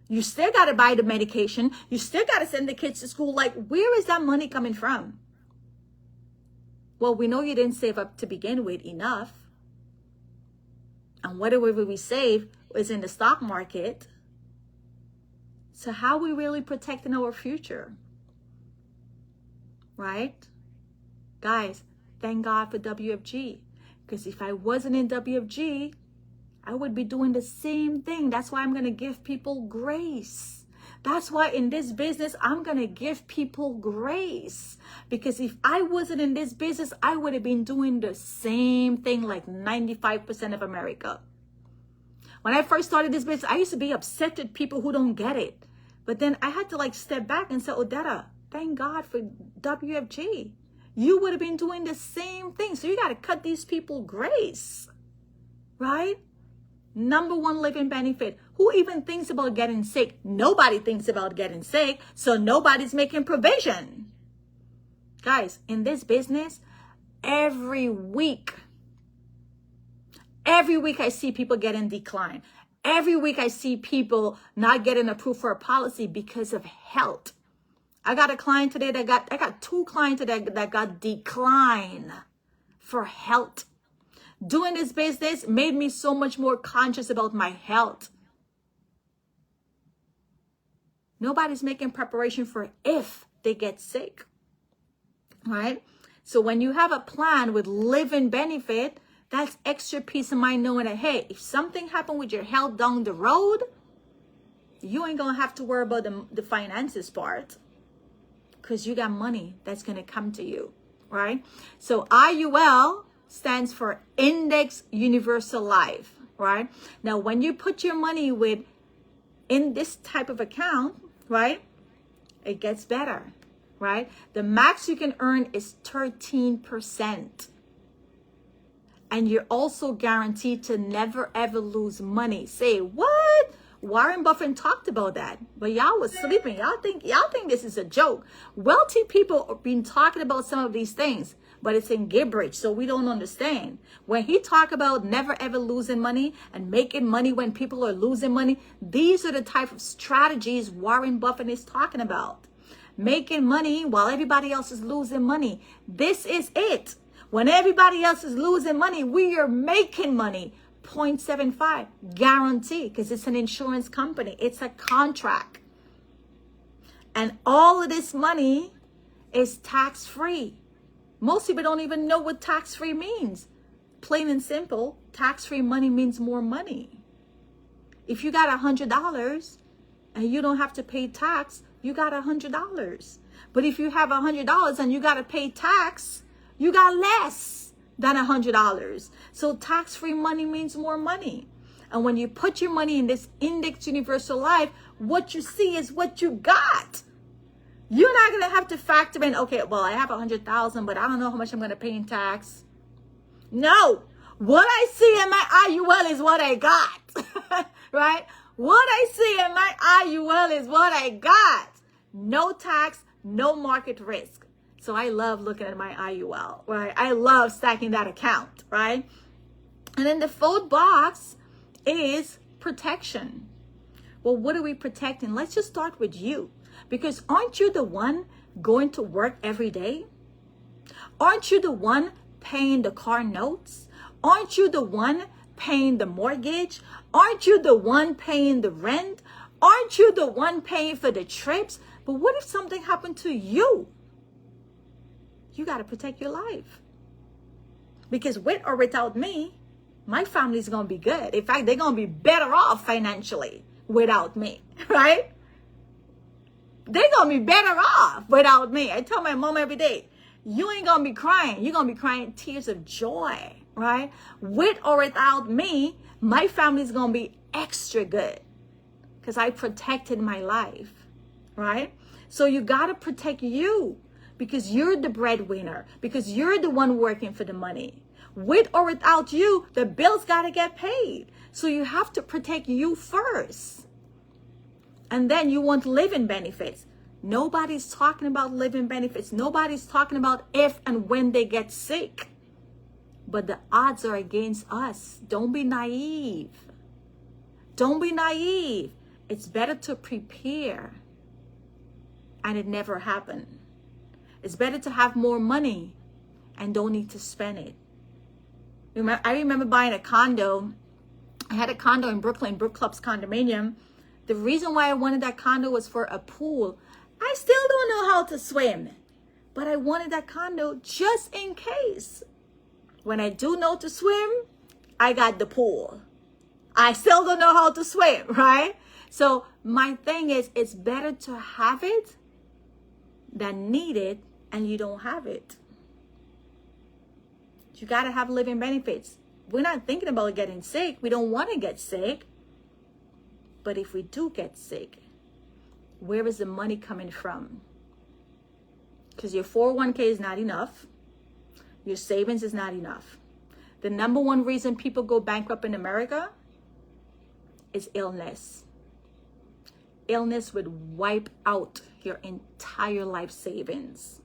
You still got to buy the medication. You still got to send the kids to school. Like, where is that money coming from? Well, we know you didn't save up to begin with enough. And whatever we save is in the stock market. So how are we really protecting our future? Right? Guys, thank God for WFG. Because if I wasn't in WFG, I would be doing the same thing. That's why I'm going to give people grace. That's why in this business, I'm going to give people grace. Because if I wasn't in this business, I would have been doing the same thing like 95% of America. When I first started this business, I used to be upset with people who don't get it. But then I had to like step back and say, Odetta, thank God for WFG. You would have been doing the same thing. So you got to cut these people grace. Right? #1 living benefit. Who even thinks about getting sick? Nobody thinks about getting sick. So nobody's making provision. Guys, in this business, every week I see people getting declined. Every week I see people not getting approved for a policy because of health. I got a client today I got 2 clients today that got declined for health. Doing this business made me so much more conscious about my health. Nobody's making preparation for if they get sick. Right? So when you have a plan with living benefit, that's extra peace of mind knowing that, hey, if something happened with your health down the road, you ain't going to have to worry about the finances part because you got money that's going to come to you, right? So IUL stands for Index Universal Life, right? Now, when you put your money in this type of account, right, it gets better, right? The max you can earn is 13%. And you're also guaranteed to never, ever lose money. Say, what? Warren Buffett talked about that. But y'all was sleeping. Y'all think this is a joke. Wealthy people have been talking about some of these things. but it's in gibberish, so we don't understand. When he talk about never ever losing money and making money when people are losing money, these are the type of strategies Warren Buffett is talking about. Making money while everybody else is losing money. This is it. When everybody else is losing money, we are making money. 0.75 guarantee, because it's an insurance company. It's a contract. And all of this money is tax-free. Most people don't even know what tax-free means. Plain and simple, tax-free money means more money. If you got $100 and you don't have to pay tax, you got $100. But if you have $100 and you got to pay tax, you got less than $100. So tax-free money means more money. And when you put your money in this index universal life, what you see is what you got. You're not going to have to factor in, okay, well, I have 100,000, but I don't know how much I'm going to pay in tax. No, what I see in my IUL is what I got, right? What I see in my IUL is what I got. No tax, no market risk. So I love looking at my IUL, right? I love stacking that account, right? And then the fourth box is protection. Well, what are we protecting? Let's just start with you. Because aren't you the one going to work every day? Aren't you the one paying the car notes? Aren't you the one paying the mortgage? Aren't you the one paying the rent? Aren't you the one paying for the trips? But what if something happened to you? You got to protect your life. Because with or without me, my family's going to be good. In fact, they're going to be better off financially without me, right? They're going to be better off without me. I tell my mom every day, you ain't going to be crying. You're going to be crying tears of joy, right? With or without me, my family's going to be extra good because I protected my life, right? So you got to protect you because you're the breadwinner, because you're the one working for the money. With or without you, the bills got to get paid. So you have to protect you first. And then you want living benefits. Nobody's talking about living benefits. Nobody's talking about if and when they get sick. But the odds are against us. Don't be naive. Don't be naive. It's better to prepare and it never happened. It's better to have more money and don't need to spend it. I remember buying a condo. I had a condo in Brooklyn, Brook Club's condominium. The reason why I wanted that condo was for a pool. I still don't know how to swim, but I wanted that condo just in case. When I do know to swim, I got the pool. I still don't know how to swim, right? So my thing is, it's better to have it than need it and you don't have it. You got to have living benefits. We're not thinking about getting sick. We don't want to get sick. But if we do get sick, where is the money coming from? Because your 401k is not enough. Your savings is not enough. The number one reason people go bankrupt in America is illness. Illness would wipe out your entire life savings.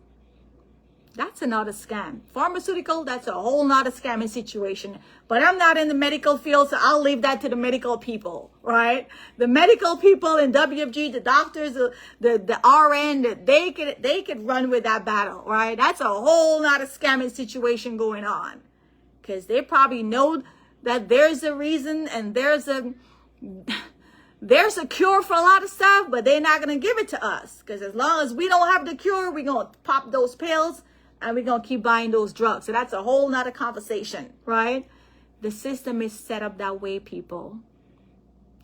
That's another scam. Pharmaceutical, that's a whole nother scamming situation. But I'm not in the medical field, so I'll leave that to the medical people, right? The medical people in WFG, the doctors, the RN, they could run with that battle, right? That's a whole nother scamming situation going on. Because they probably know that there's a reason and there's a cure for a lot of stuff, but they're not going to give it to us. Because as long as we don't have the cure, we're going to pop those pills. And we're going to keep buying those drugs. So that's a whole nother conversation, right? The system is set up that way, people.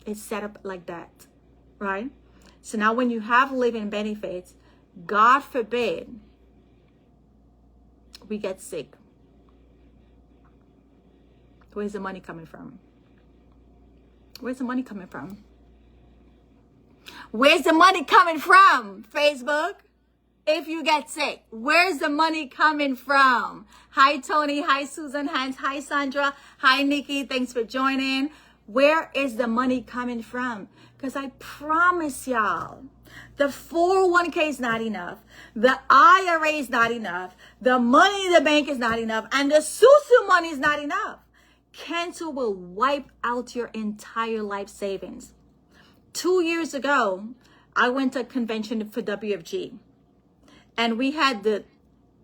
It's set up like that, right? So now when you have living benefits, God forbid we get sick. Where's the money coming from? Where's the money coming from? Where's the money coming from, Facebook? If you get sick, where's the money coming from? Hi, Tony. Hi, Susan Hans. Hi, Sandra. Hi, Nikki. Thanks for joining. Where is the money coming from? Because I promise y'all, the 401k is not enough. The IRA is not enough. The money in the bank is not enough. And the SUSU money is not enough. Cancer will wipe out your entire life savings. 2 years ago, I went to a convention for WFG. And we had the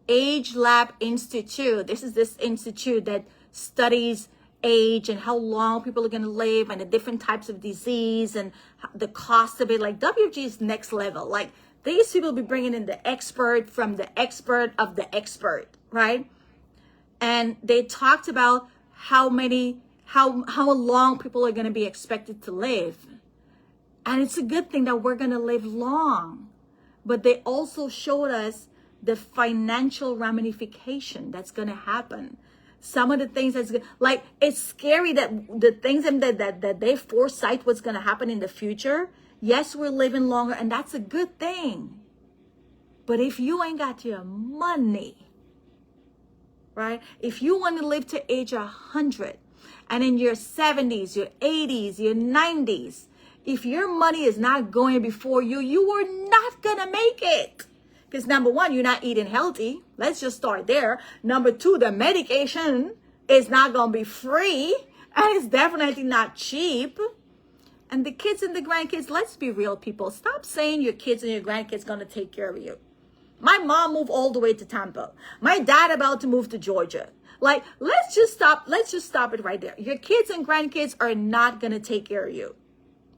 Age Lab Institute. This is this institute that studies age and how long people are going to live and the different types of disease and the cost of it. Like WFG is next level. Like these people be bringing in the expert from the expert of the expert, right? And they talked about how long people are going to be expected to live. And it's a good thing that we're going to live long. But they also showed us the financial ramification that's going to happen. Some of the things that's like, it's scary that the things that they foresight what's going to happen in the future. Yes, we're living longer, and that's a good thing. But if you ain't got your money, right? If you want to live to age 100, and in your 70s, your 80s, your 90s, if your money is not going before you, you are not going to make it. Because number one, you're not eating healthy. Let's just start there. Number two, the medication is not going to be free. And it's definitely not cheap. And the kids and the grandkids, let's be real, people. Stop saying your kids and your grandkids going to take care of you. My mom moved all the way to Tampa. My dad about to move to Georgia. Like, let's just stop it right there. Your kids and grandkids are not going to take care of you.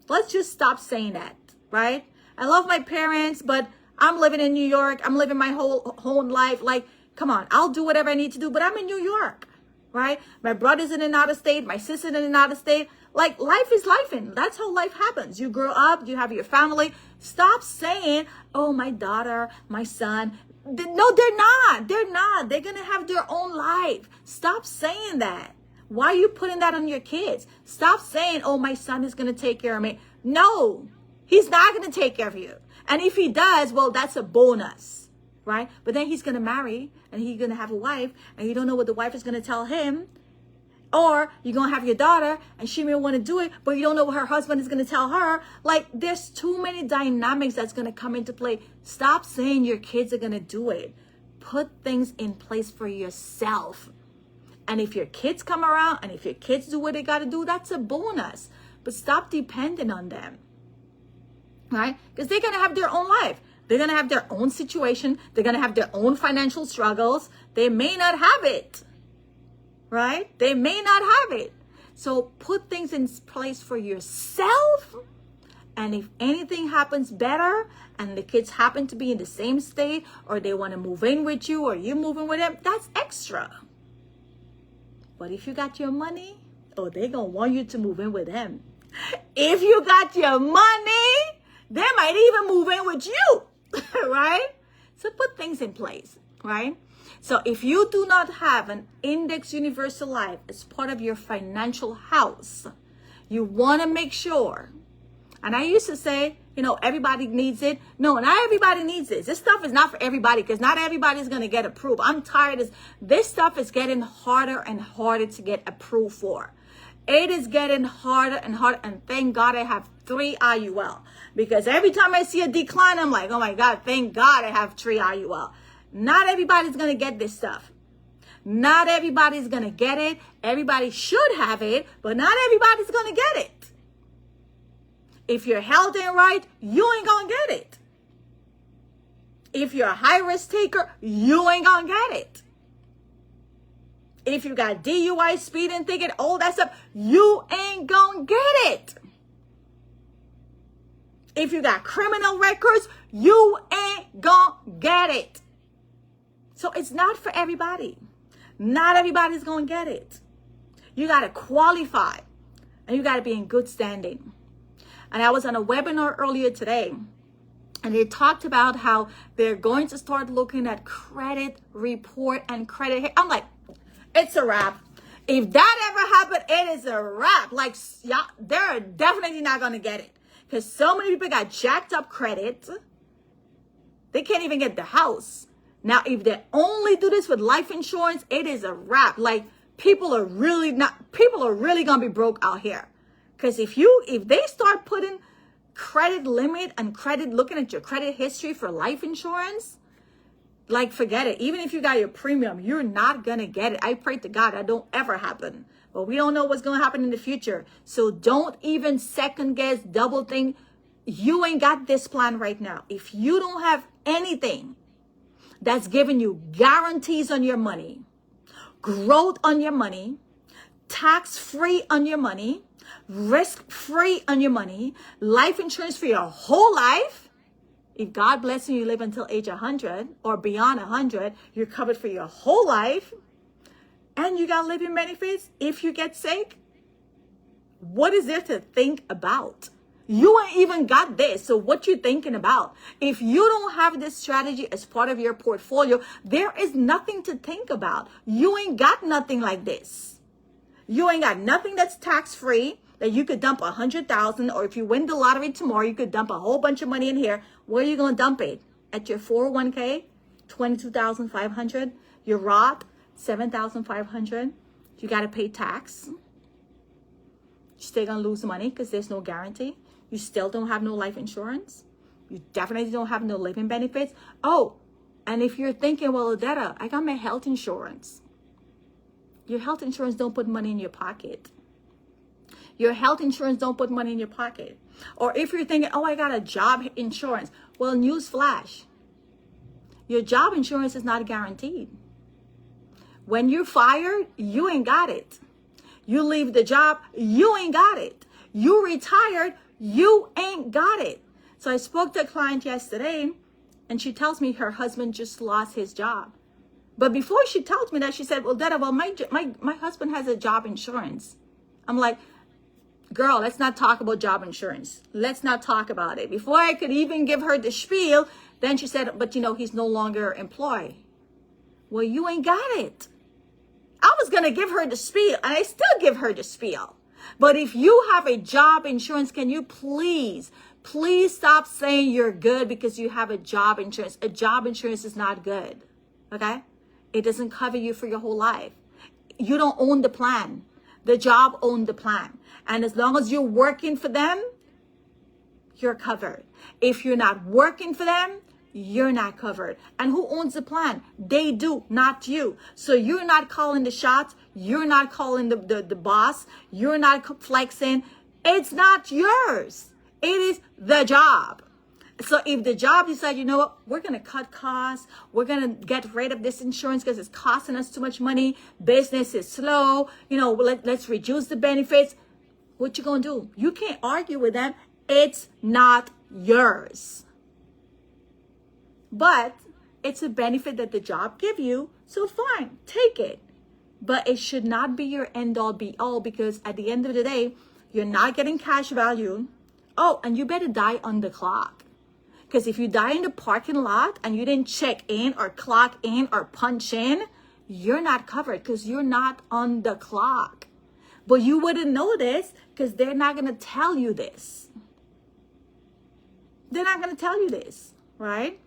Let's just stop saying that, right? I love my parents, but I'm living in New York. I'm living my whole life. Like, come on, I'll do whatever I need to do, but I'm in New York, right? My brother's in another state. My sister's in another state. Like, life is life, and that's how life happens. You grow up, you have your family. Stop saying, oh, my daughter, my son. No, they're not. They're not. They're going to have their own life. Stop saying that. Why are you putting that on your kids? Stop saying, oh, my son is going to take care of me. No, he's not going to take care of you. And if he does, well, that's a bonus, right? But then he's going to marry and he's going to have a wife and you don't know what the wife is going to tell him. Or you're going to have your daughter and she may want to do it, but you don't know what her husband is going to tell her. Like, there's too many dynamics that's going to come into play. Stop saying your kids are going to do it. Put things in place for yourself. And if your kids come around and if your kids do what they got to do, that's a bonus. But stop depending on them. Right? Because they're going to have their own life. They're going to have their own situation. They're going to have their own financial struggles. They may not have it. Right? They may not have it. So put things in place for yourself. And if anything happens better and the kids happen to be in the same state or they want to move in with you or you moving with them, that's extra. But if you got your money, oh, they're going to want you to move in with them. If you got your money, they might even move in with you, right? So put things in place, right? So if you do not have an Index Universal Life as part of your financial house, you want to make sure. And I used to say, you know, everybody needs it. No, not everybody needs this. This stuff is not for everybody because not everybody's going to get approved. I'm tired of this stuff is getting harder and harder to get approved for. It is getting harder and harder. And thank God I have 3 IUL. Because every time I see a decline, I'm like, oh my God, thank God I have 3 IUL. Not everybody's going to get this stuff. Not everybody's going to get it. Everybody should have it, but not everybody's going to get it. If you're healthy and right, you ain't going to get it. If you're a high risk taker, you ain't going to get it. If you got DUI, speeding ticket, all that stuff, you ain't going to get it. If you got criminal records, you ain't going to get it. So it's not for everybody. Not everybody's going to get it. You got to qualify and you got to be in good standing. And I was on a webinar earlier today and they talked about how they're going to start looking at credit report and credit. I'm like, it's a wrap. If that ever happened, it is a wrap. Like, yeah, they're definitely not going to get it. Because so many people got jacked up credit. They can't even get the house. Now, if they only do this with life insurance, it is a wrap. Like, people are really going to be broke out here. Because if they start putting credit limit and looking at your credit history for life insurance, like, forget it. Even if you got your premium, you're not going to get it. I pray to God that don't ever happen. But we don't know what's going to happen in the future. So don't even second guess, double think. You ain't got this plan right now. If you don't have anything that's giving you guarantees on your money, growth on your money, tax-free on your money, risk-free on your money, life insurance for your whole life, if God bless you, you live until age 100 or beyond 100, you're covered for your whole life, and you got living benefits if you get sick. What is there to think about? You ain't even got this. So what you thinking about? If you don't have this strategy as part of your portfolio, there is nothing to think about. You ain't got nothing like this. You ain't got nothing that's tax-free that you could dump 100,000, or if you win the lottery tomorrow, you could dump a whole bunch of money in here. Where are you going to dump it? At your 401k, 22,500. Your Roth, 7,500. You got to pay tax. You're still going to lose money because there's no guarantee. You still don't have no life insurance. You definitely don't have no living benefits. Oh, and if you're thinking, well, Odetta, I got my health insurance. Your health insurance don't put money in your pocket. Your health insurance don't put money in your pocket. Or if you're thinking, oh, I got a job insurance. Well, news flash. Your job insurance is not guaranteed. When you're fired, you ain't got it. You leave the job, you ain't got it. You retired, you ain't got it. So I spoke to a client yesterday, and she tells me her husband just lost his job. But before she tells me that, she said, well, Dada, my husband has a job insurance. I'm like, girl, let's not talk about job insurance. Let's not talk about it. Before I could even give her the spiel, then she said, but he's no longer employed. Well, you ain't got it. I was going to give her the spiel, and I still give her the spiel. But if you have a job insurance, can you please stop saying you're good because you have a job insurance. A job insurance is not good, okay? It doesn't cover you for your whole life. You don't own the plan. The job owns the plan. And as long as you're working for them, you're covered. If you're not working for them, you're not covered. And who owns the plan? They do, not you. So you're not calling the shots. You're not calling the boss. You're not flexing. It's not yours. It is the job. So if the job decides, you know what, we're going to cut costs. We're going to get rid of this insurance because it's costing us too much money. Business is slow. Let's reduce the benefits. What you going to do? You can't argue with them. It's not yours. But it's a benefit that the job give you. So fine, take it. But it should not be your end all be all, because at the end of the day, you're not getting cash value. Oh, and you better die on the clock. Because if you die in the parking lot and you didn't check in or clock in or punch in, you're not covered because you're not on the clock. But you wouldn't know this because they're not going to tell you this. They're not going to tell you this, right?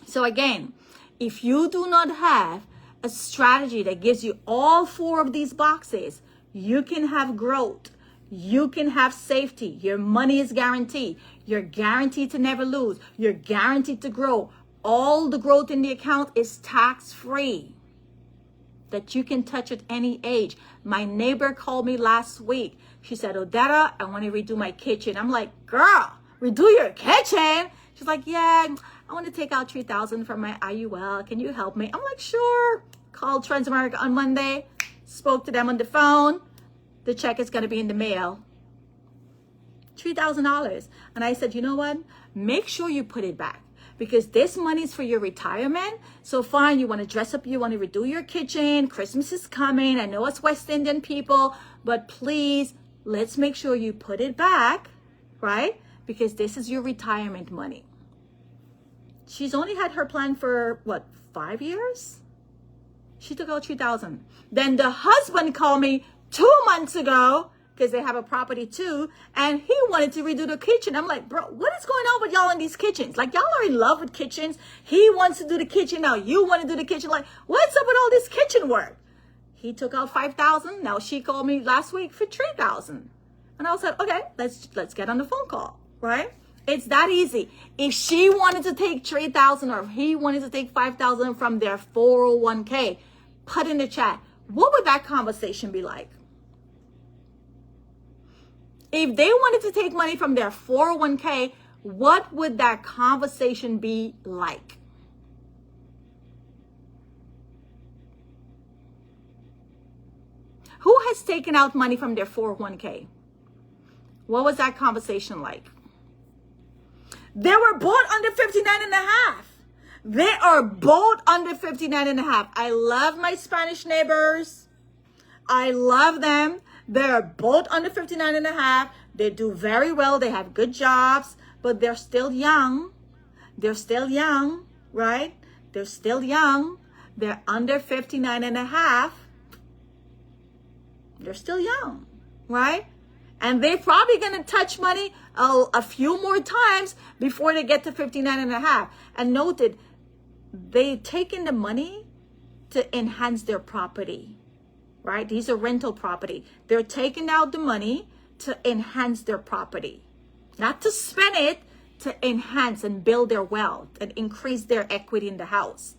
So again, if you do not have a strategy that gives you all four of these boxes, you can have growth. You can have safety. Your money is guaranteed. You're guaranteed to never lose. You're guaranteed to grow. All the growth in the account is tax-free, that you can touch at any age. My neighbor called me last week. She said, Odetta, I want to redo my kitchen. I'm like, girl, redo your kitchen? She's like, yeah, I want to take out $3,000 from my IUL. Can you help me? I'm like, sure. Called Transamerica on Monday. Spoke to them on the phone. The check is going to be in the mail. $3,000. And I said, you know what? Make sure you put it back, because this money is for your retirement. So fine, you want to dress up, you want to redo your kitchen. Christmas is coming. I know it's West Indian people, but please, let's make sure you put it back, right? Because this is your retirement money. She's only had her plan for, 5 years? She took out $3,000. Then the husband called me 2 months ago, because they have a property too, and he wanted to redo the kitchen. I'm like, bro, what is going on with y'all in these kitchens? Like, y'all are in love with kitchens. He wants to do the kitchen. Now you want to do the kitchen. Like, what's up with all this kitchen work? He took out $5,000. Now she called me last week for $3,000. And I was like, okay, let's get on the phone call, right? It's that easy. If she wanted to take 3,000 or if he wanted to take 5,000 from their 401k, put in the chat, what would that conversation be like? If they wanted to take money from their 401k, what would that conversation be like? Who has taken out money from their 401k? What was that conversation like? They were both under 59 and a half. They are both under 59 and a half. I love my Spanish neighbors. I love them. They're both under 59 and a half. They do very well. They have good jobs, but they're still young. They're still young, right? They're still young. They're under 59 and a half. They're still young, right? And they're probably going to touch money a few more times before they get to 59 and a half. And noted, they taken the money to enhance their property, right? These are rental property. They're taking out the money to enhance their property, not to spend it, to enhance and build their wealth and increase their equity in the house.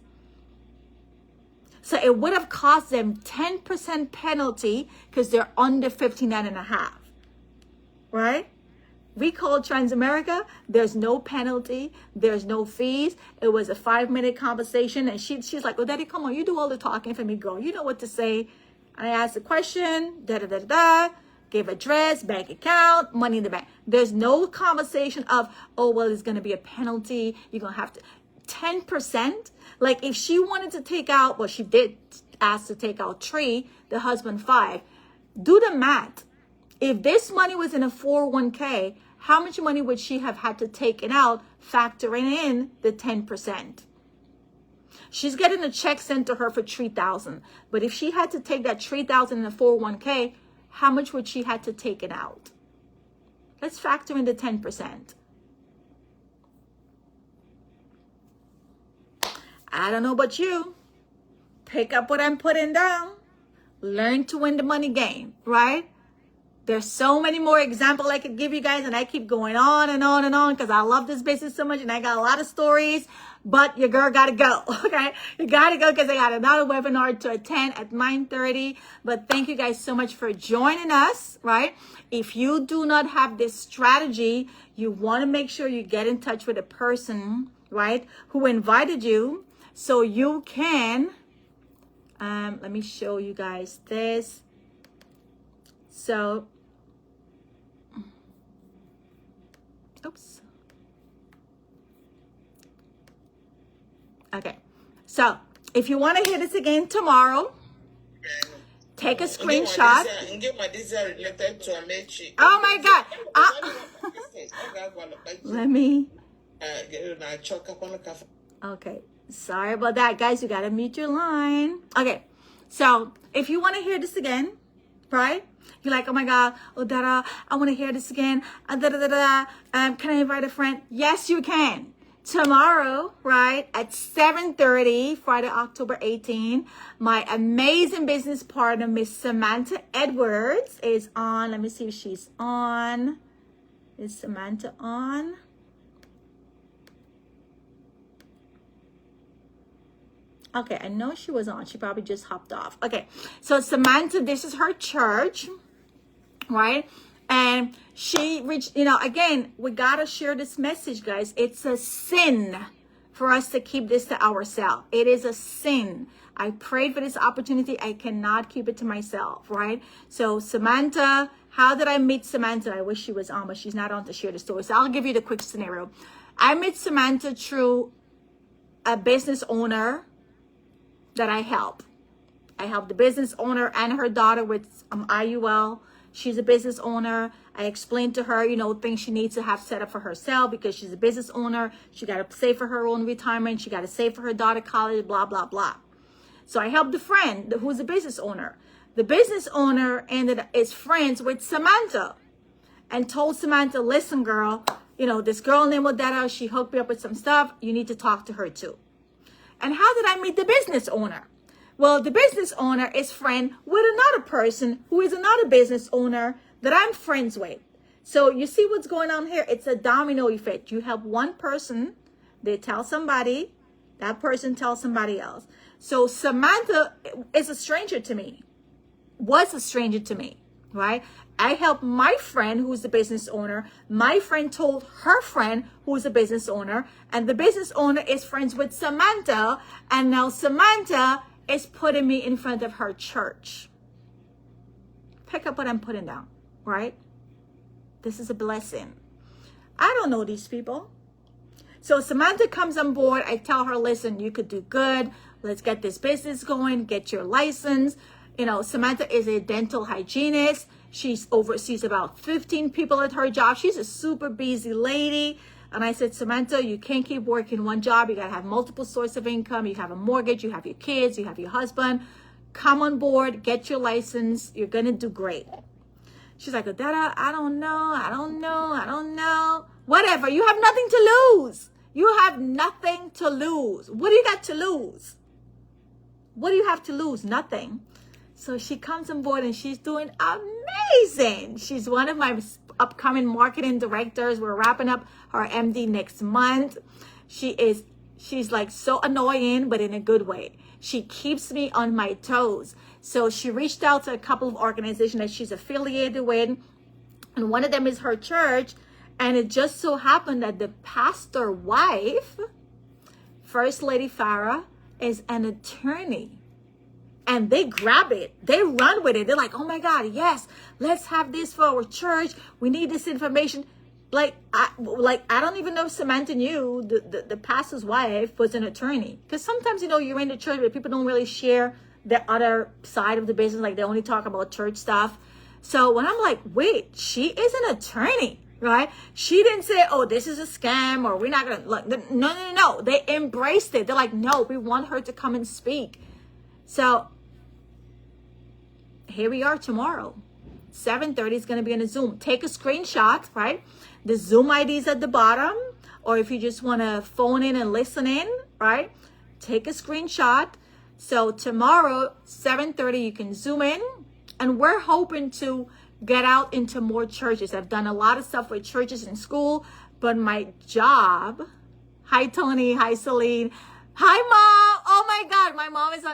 So it would have cost them 10% penalty because they're under 59 and a half, right? We called Transamerica. There's no penalty. There's no fees. It was a 5-minute conversation. And she's like, well, Daddy, come on. You do all the talking for me, girl. You know what to say. And I asked the question, gave address, bank account, money in the bank. There's no conversation of, oh, well, there's going to be a penalty. You're going to have to. 10%. Like if she wanted to take out, well, she did ask to take out 3, the husband 5. Do the math. If this money was in a 401k, how much money would she have had to take it out, factoring in the 10%? She's getting a check sent to her for 3,000. But if she had to take that 3,000 in a 401k, how much would she have to take it out? Let's factor in the 10%. I don't know about you. Pick up what I'm putting down. Learn to win the money game, right? There's so many more examples I could give you guys, and I keep going on and on and on because I love this business so much and I got a lot of stories, but your girl got to go, okay? You got to go because I got another webinar to attend at 9:30. But thank you guys so much for joining us, right? If you do not have this strategy, you want to make sure you get in touch with a person, right, who invited you so you can, let me show you guys this. So, oops. Okay. So, if you want to hear this again tomorrow, take a screenshot. Oh my God. Let me. Okay. Sorry about that, guys. You got to mute your line. Okay. So, if you want to hear this again, right? You're like, oh my God, oh Dada, I want to hear this again. Can I invite a friend? Yes, you can. Tomorrow, right, at 7:30, Friday, October 18, my amazing business partner, Miss Samantha Edwards, is on. Let me see if she's on. Is Samantha on? Okay, I know she was on. She probably just hopped off. Okay, so Samantha, this is her church, right? And she reached, again, we got to share this message, guys. It's a sin for us to keep this to ourselves. It is a sin. I prayed for this opportunity. I cannot keep it to myself, right? So Samantha, how did I meet Samantha? I wish she was on, but she's not on to share the story. So I'll give you the quick scenario. I met Samantha through a business owner that I help. I help the business owner and her daughter with IUL. She's a business owner. I explained to her, things she needs to have set up for herself because she's a business owner. She got to save for her own retirement. She got to save for her daughter college, blah, blah, blah. So I helped the friend who's a business owner. The business owner is friends with Samantha and told Samantha, listen, girl, this girl named Odetta, she hooked me up with some stuff. You need to talk to her too. And how did I meet the business owner? Well, the business owner is friend with another person who is another business owner that I'm friends with. So you see what's going on here? It's a domino effect. You help one person, they tell somebody, that person tells somebody else. So Samantha is a stranger to me, was a stranger to me, right? I helped my friend who's the business owner. My friend told her friend who's a business owner, and the business owner is friends with Samantha, and now Samantha is putting me in front of her church. Pick up what I'm putting down, right? This is a blessing. I don't know these people. So Samantha comes on board. I tell her, listen, you could do good. Let's get this business going, get your license. You know, Samantha is a dental hygienist. She's oversees about 15 people at her job. She's a super busy lady. And I said, Samantha, you can't keep working one job. You got to have multiple sources of income. You have a mortgage. You have your kids. You have your husband. Come on board. Get your license. You're going to do great. She's like, Odetta, I don't know. Whatever. You have nothing to lose. You have nothing to lose. What do you got to lose? What do you have to lose? Nothing. So she comes on board and she's doing amazing. She's one of my upcoming marketing directors. We're wrapping up her MD next month. She's like so annoying, but in a good way. She keeps me on my toes. So she reached out to a couple of organizations that she's affiliated with. And one of them is her church. And it just so happened that the pastor wife, First Lady Farah, is an attorney. And they grab it. They run with it. They're like, oh my God, yes, let's have this for our church. We need this information. I don't even know if Samantha knew the pastor's wife was an attorney. Because sometimes, you're in the church, but people don't really share the other side of the business. Like they only talk about church stuff. So when I'm like, wait, she is an attorney, right? She didn't say, oh, this is a scam or we're not going to, no. They embraced it. They're like, no, we want her to come and speak. So here we are tomorrow. 7:30 is going to be on a Zoom. Take a screenshot, right? The Zoom ID is at the bottom. Or if you just want to phone in and listen in, right? Take a screenshot. So tomorrow, 7:30, you can Zoom in. And we're hoping to get out into more churches. I've done a lot of stuff with churches in school. But my job, hi Tony, hi Celine. Hi mom. Oh my God. My mom is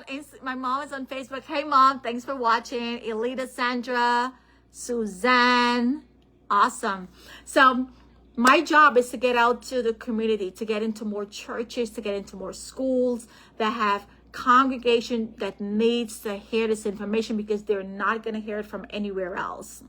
on Facebook. Hey mom, thanks for watching. Elita, Sandra, Suzanne. Awesome. So my job is to get out to the community, to get into more churches, to get into more schools that have congregation that needs to hear this information because they're not going to hear it from anywhere else.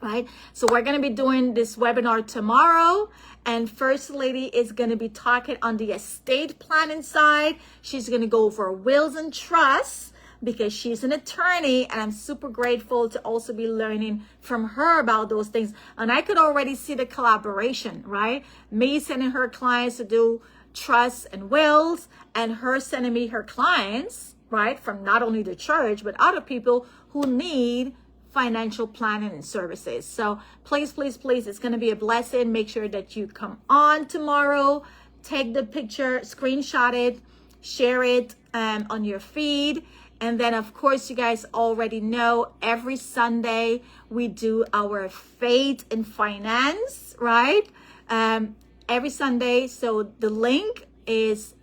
Right? So we're going to be doing this webinar tomorrow, and First Lady is going to be talking on the estate planning side. She's going to go over wills and trusts because she's an attorney, and I'm super grateful to also be learning from her about those things. And I could already see the collaboration, right? Me sending her clients to do trusts and wills, and her sending me her clients, right? From not only the church, but other people who need financial planning and services. So please, it's going to be a blessing. Make sure that you come on tomorrow, take the picture, screenshot it, share it on your feed. And then of course, you guys already know every Sunday we do our faith and finance, right? Every Sunday. So the link is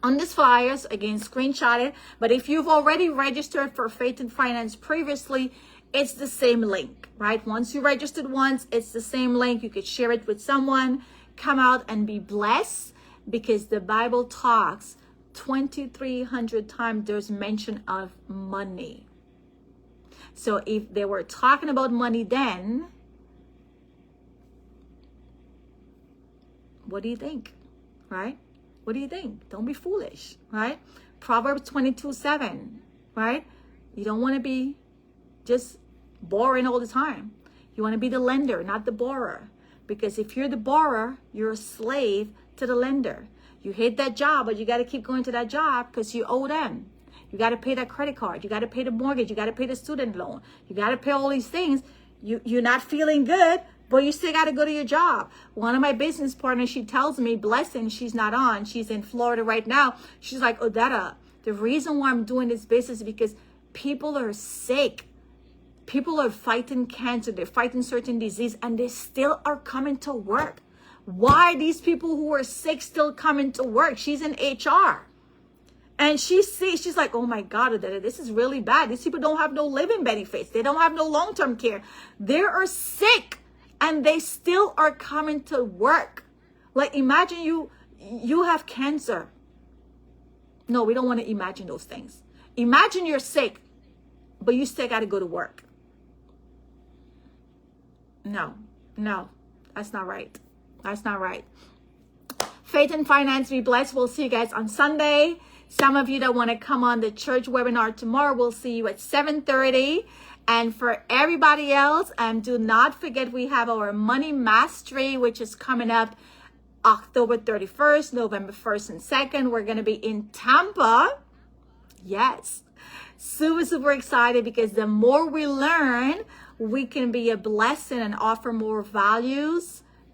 on this flyer, so again, screenshot it. But if you've already registered for Faith and Finance previously, it's the same link, right? Once you registered once, it's the same link. You could share it with someone, come out and be blessed, because the Bible talks 2,300 times there's mention of money. So if they were talking about money then, what do you think, right? What do you think? Don't be foolish, right? Proverbs 22:7, right? You don't want to be just borrowing all the time. You want to be the lender, not the borrower. Because if you're the borrower, you're a slave to the lender. You hate that job, but you got to keep going to that job because you owe them. You got to pay that credit card. You got to pay the mortgage. You got to pay the student loan. You got to pay all these things. You're not feeling good, but you still got to go to your job. One of my business partners, she tells me, blessing, she's not on. She's in Florida right now. She's like, Odetta, the reason why I'm doing this business is because people are sick. People are fighting cancer, they're fighting certain disease, and they still are coming to work. Why these people who are sick still coming to work? She's in HR. And she's like, oh my God, this is really bad. These people don't have no living benefits. They don't have no long-term care. They are sick and they still are coming to work. Like, imagine you have cancer. No, we don't want to imagine those things. Imagine you're sick, but you still got to go to work. No, that's not right. That's not right. Faith and finance, be blessed. We'll see you guys on Sunday. Some of you that want to come on the church webinar tomorrow, we'll see you at 7:30. And for everybody else, do not forget we have our Money Mastery, which is coming up October 31st, November 1st and 2nd. We're going to be in Tampa. Yes. Super excited, because the more we learn, we can be a blessing and offer more value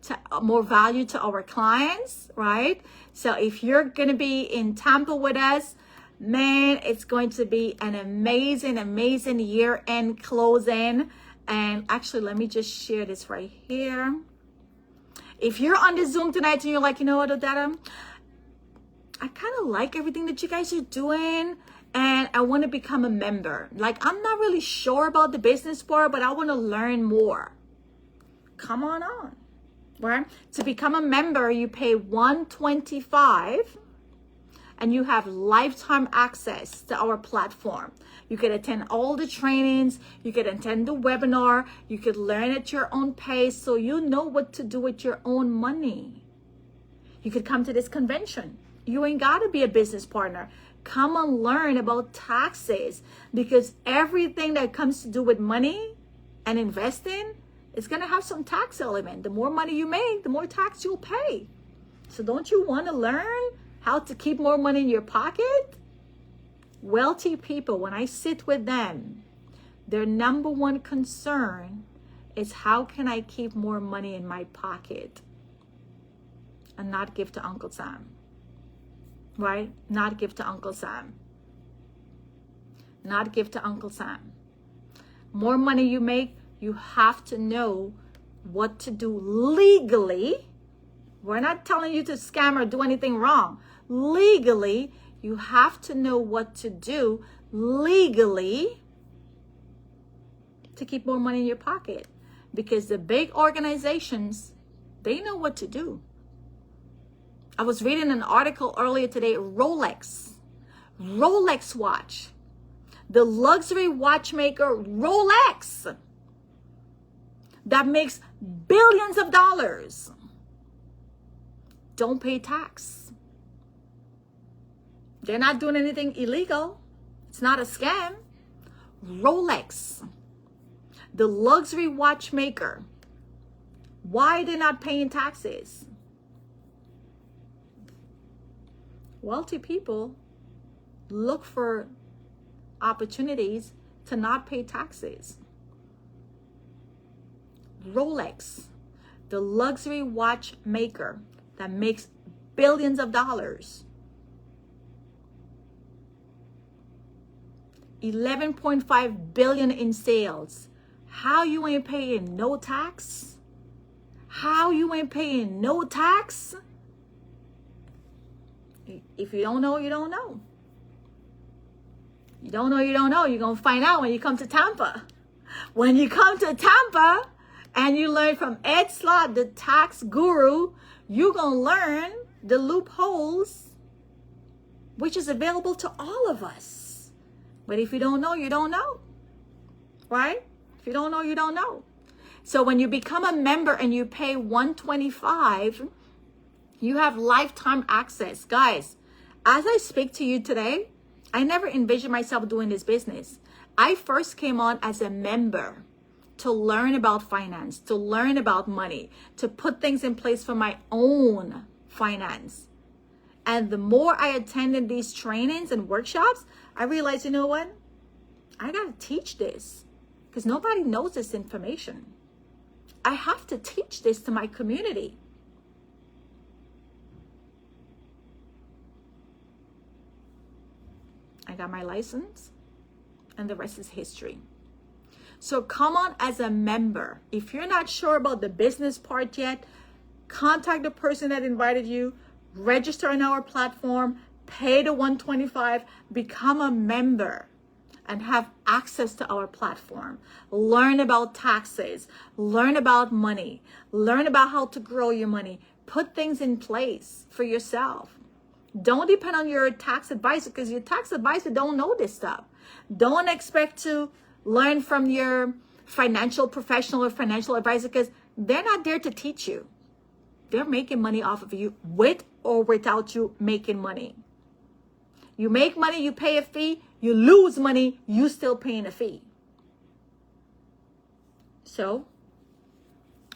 to our clients, right? So if you're going to be in Tampa with us, man, it's going to be an amazing year-end closing. And actually, let me just share this right here. If you're on the Zoom tonight and you're like, you know what, Odetta, I kind of like everything that you guys are doing, and I want to become a member. Like, I'm not really sure about the business part, but I want to learn more. Come on. Right? To become a member, you pay $125 and you have lifetime access to our platform. You can attend all the trainings, you can attend the webinar, you could learn at your own pace, so you know what to do with your own money. You could come to this convention. You ain't got to be a business partner. Come and learn about taxes, because everything that comes to do with money and investing, it's going to have some tax element. The more money you make, the more tax you'll pay. So don't you want to learn how to keep more money in your pocket? Wealthy people, when I sit with them, their number one concern is, how can I keep more money in my pocket and not give to Uncle Sam? Right? Not give to Uncle Sam. Not give to Uncle Sam. More money you make, you have to know what to do legally. We're not telling you to scam or do anything wrong. Legally, you have to know what to do legally to keep more money in your pocket. Because the big organizations, they know what to do. I was reading an article earlier today, Rolex watch. The luxury watchmaker Rolex, that makes billions of dollars, don't pay tax. They're not doing anything illegal. It's not a scam. Rolex, the luxury watchmaker, why they're not paying taxes? Wealthy people look for opportunities to not pay taxes. Rolex, the luxury watch maker that makes billions of dollars, 11.5 billion in sales. How you ain't paying no tax? How you ain't paying no tax? If you don't know, you don't know. You don't know, you don't know. You're going to find out when you come to Tampa. When you come to Tampa and you learn from Ed Slott, the tax guru, you're going to learn the loopholes, which is available to all of us. But if you don't know, you don't know. Right? If you don't know, you don't know. So when you become a member and you pay $125, you have lifetime access. Guys, as I speak to you today, I never envisioned myself doing this business. I first came on as a member to learn about finance, to learn about money, to put things in place for my own finance. And the more I attended these trainings and workshops, I realized, you know what? I got to teach this, because nobody knows this information. I have to teach this to my community. I got my license, and the rest is history. So come on as a member. If you're not sure about the business part yet, contact the person that invited you, register on our platform, pay the $125, become a member, and have access to our platform. Learn about taxes, learn about money, learn about how to grow your money. Put things in place for yourself. Don't depend on your tax advisor, because your tax advisor don't know this stuff. Don't expect to learn from your financial professional or financial advisor, because they're not there to teach you. They're making money off of you, with or without you making money. You make money, you pay a fee. You lose money, you still paying a fee. So,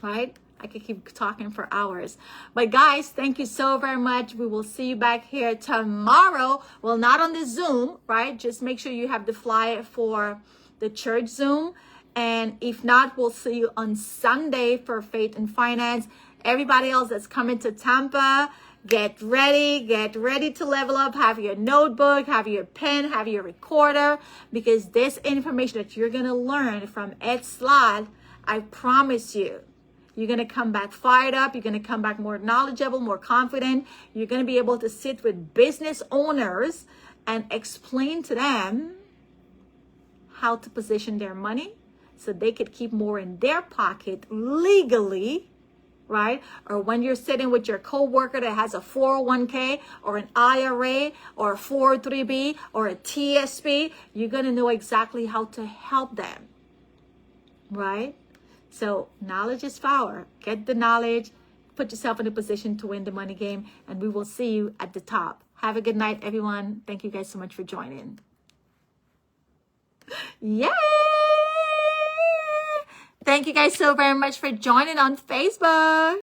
right? I could keep talking for hours. But guys, thank you so very much. We will see you back here tomorrow. Well, not on the Zoom, right? Just make sure you have the flyer for the church Zoom. And if not, we'll see you on Sunday for Faith and Finance. Everybody else that's coming to Tampa, get ready to level up. Have your notebook, have your pen, have your recorder, because this information that you're going to learn from Ed Slott, I promise you, you're going to come back fired up. You're going to come back more knowledgeable, more confident. You're going to be able to sit with business owners and explain to them how to position their money so they could keep more in their pocket legally, right? Or when you're sitting with your coworker that has a 401k or an IRA or a 403b or a TSP, you're going to know exactly how to help them, right? So knowledge is power. Get the knowledge, put yourself in a position to win the money game, and we will see you at the top. Have a good night, everyone. Thank you guys so much for joining. Yay! Thank you guys so very much for joining on Facebook.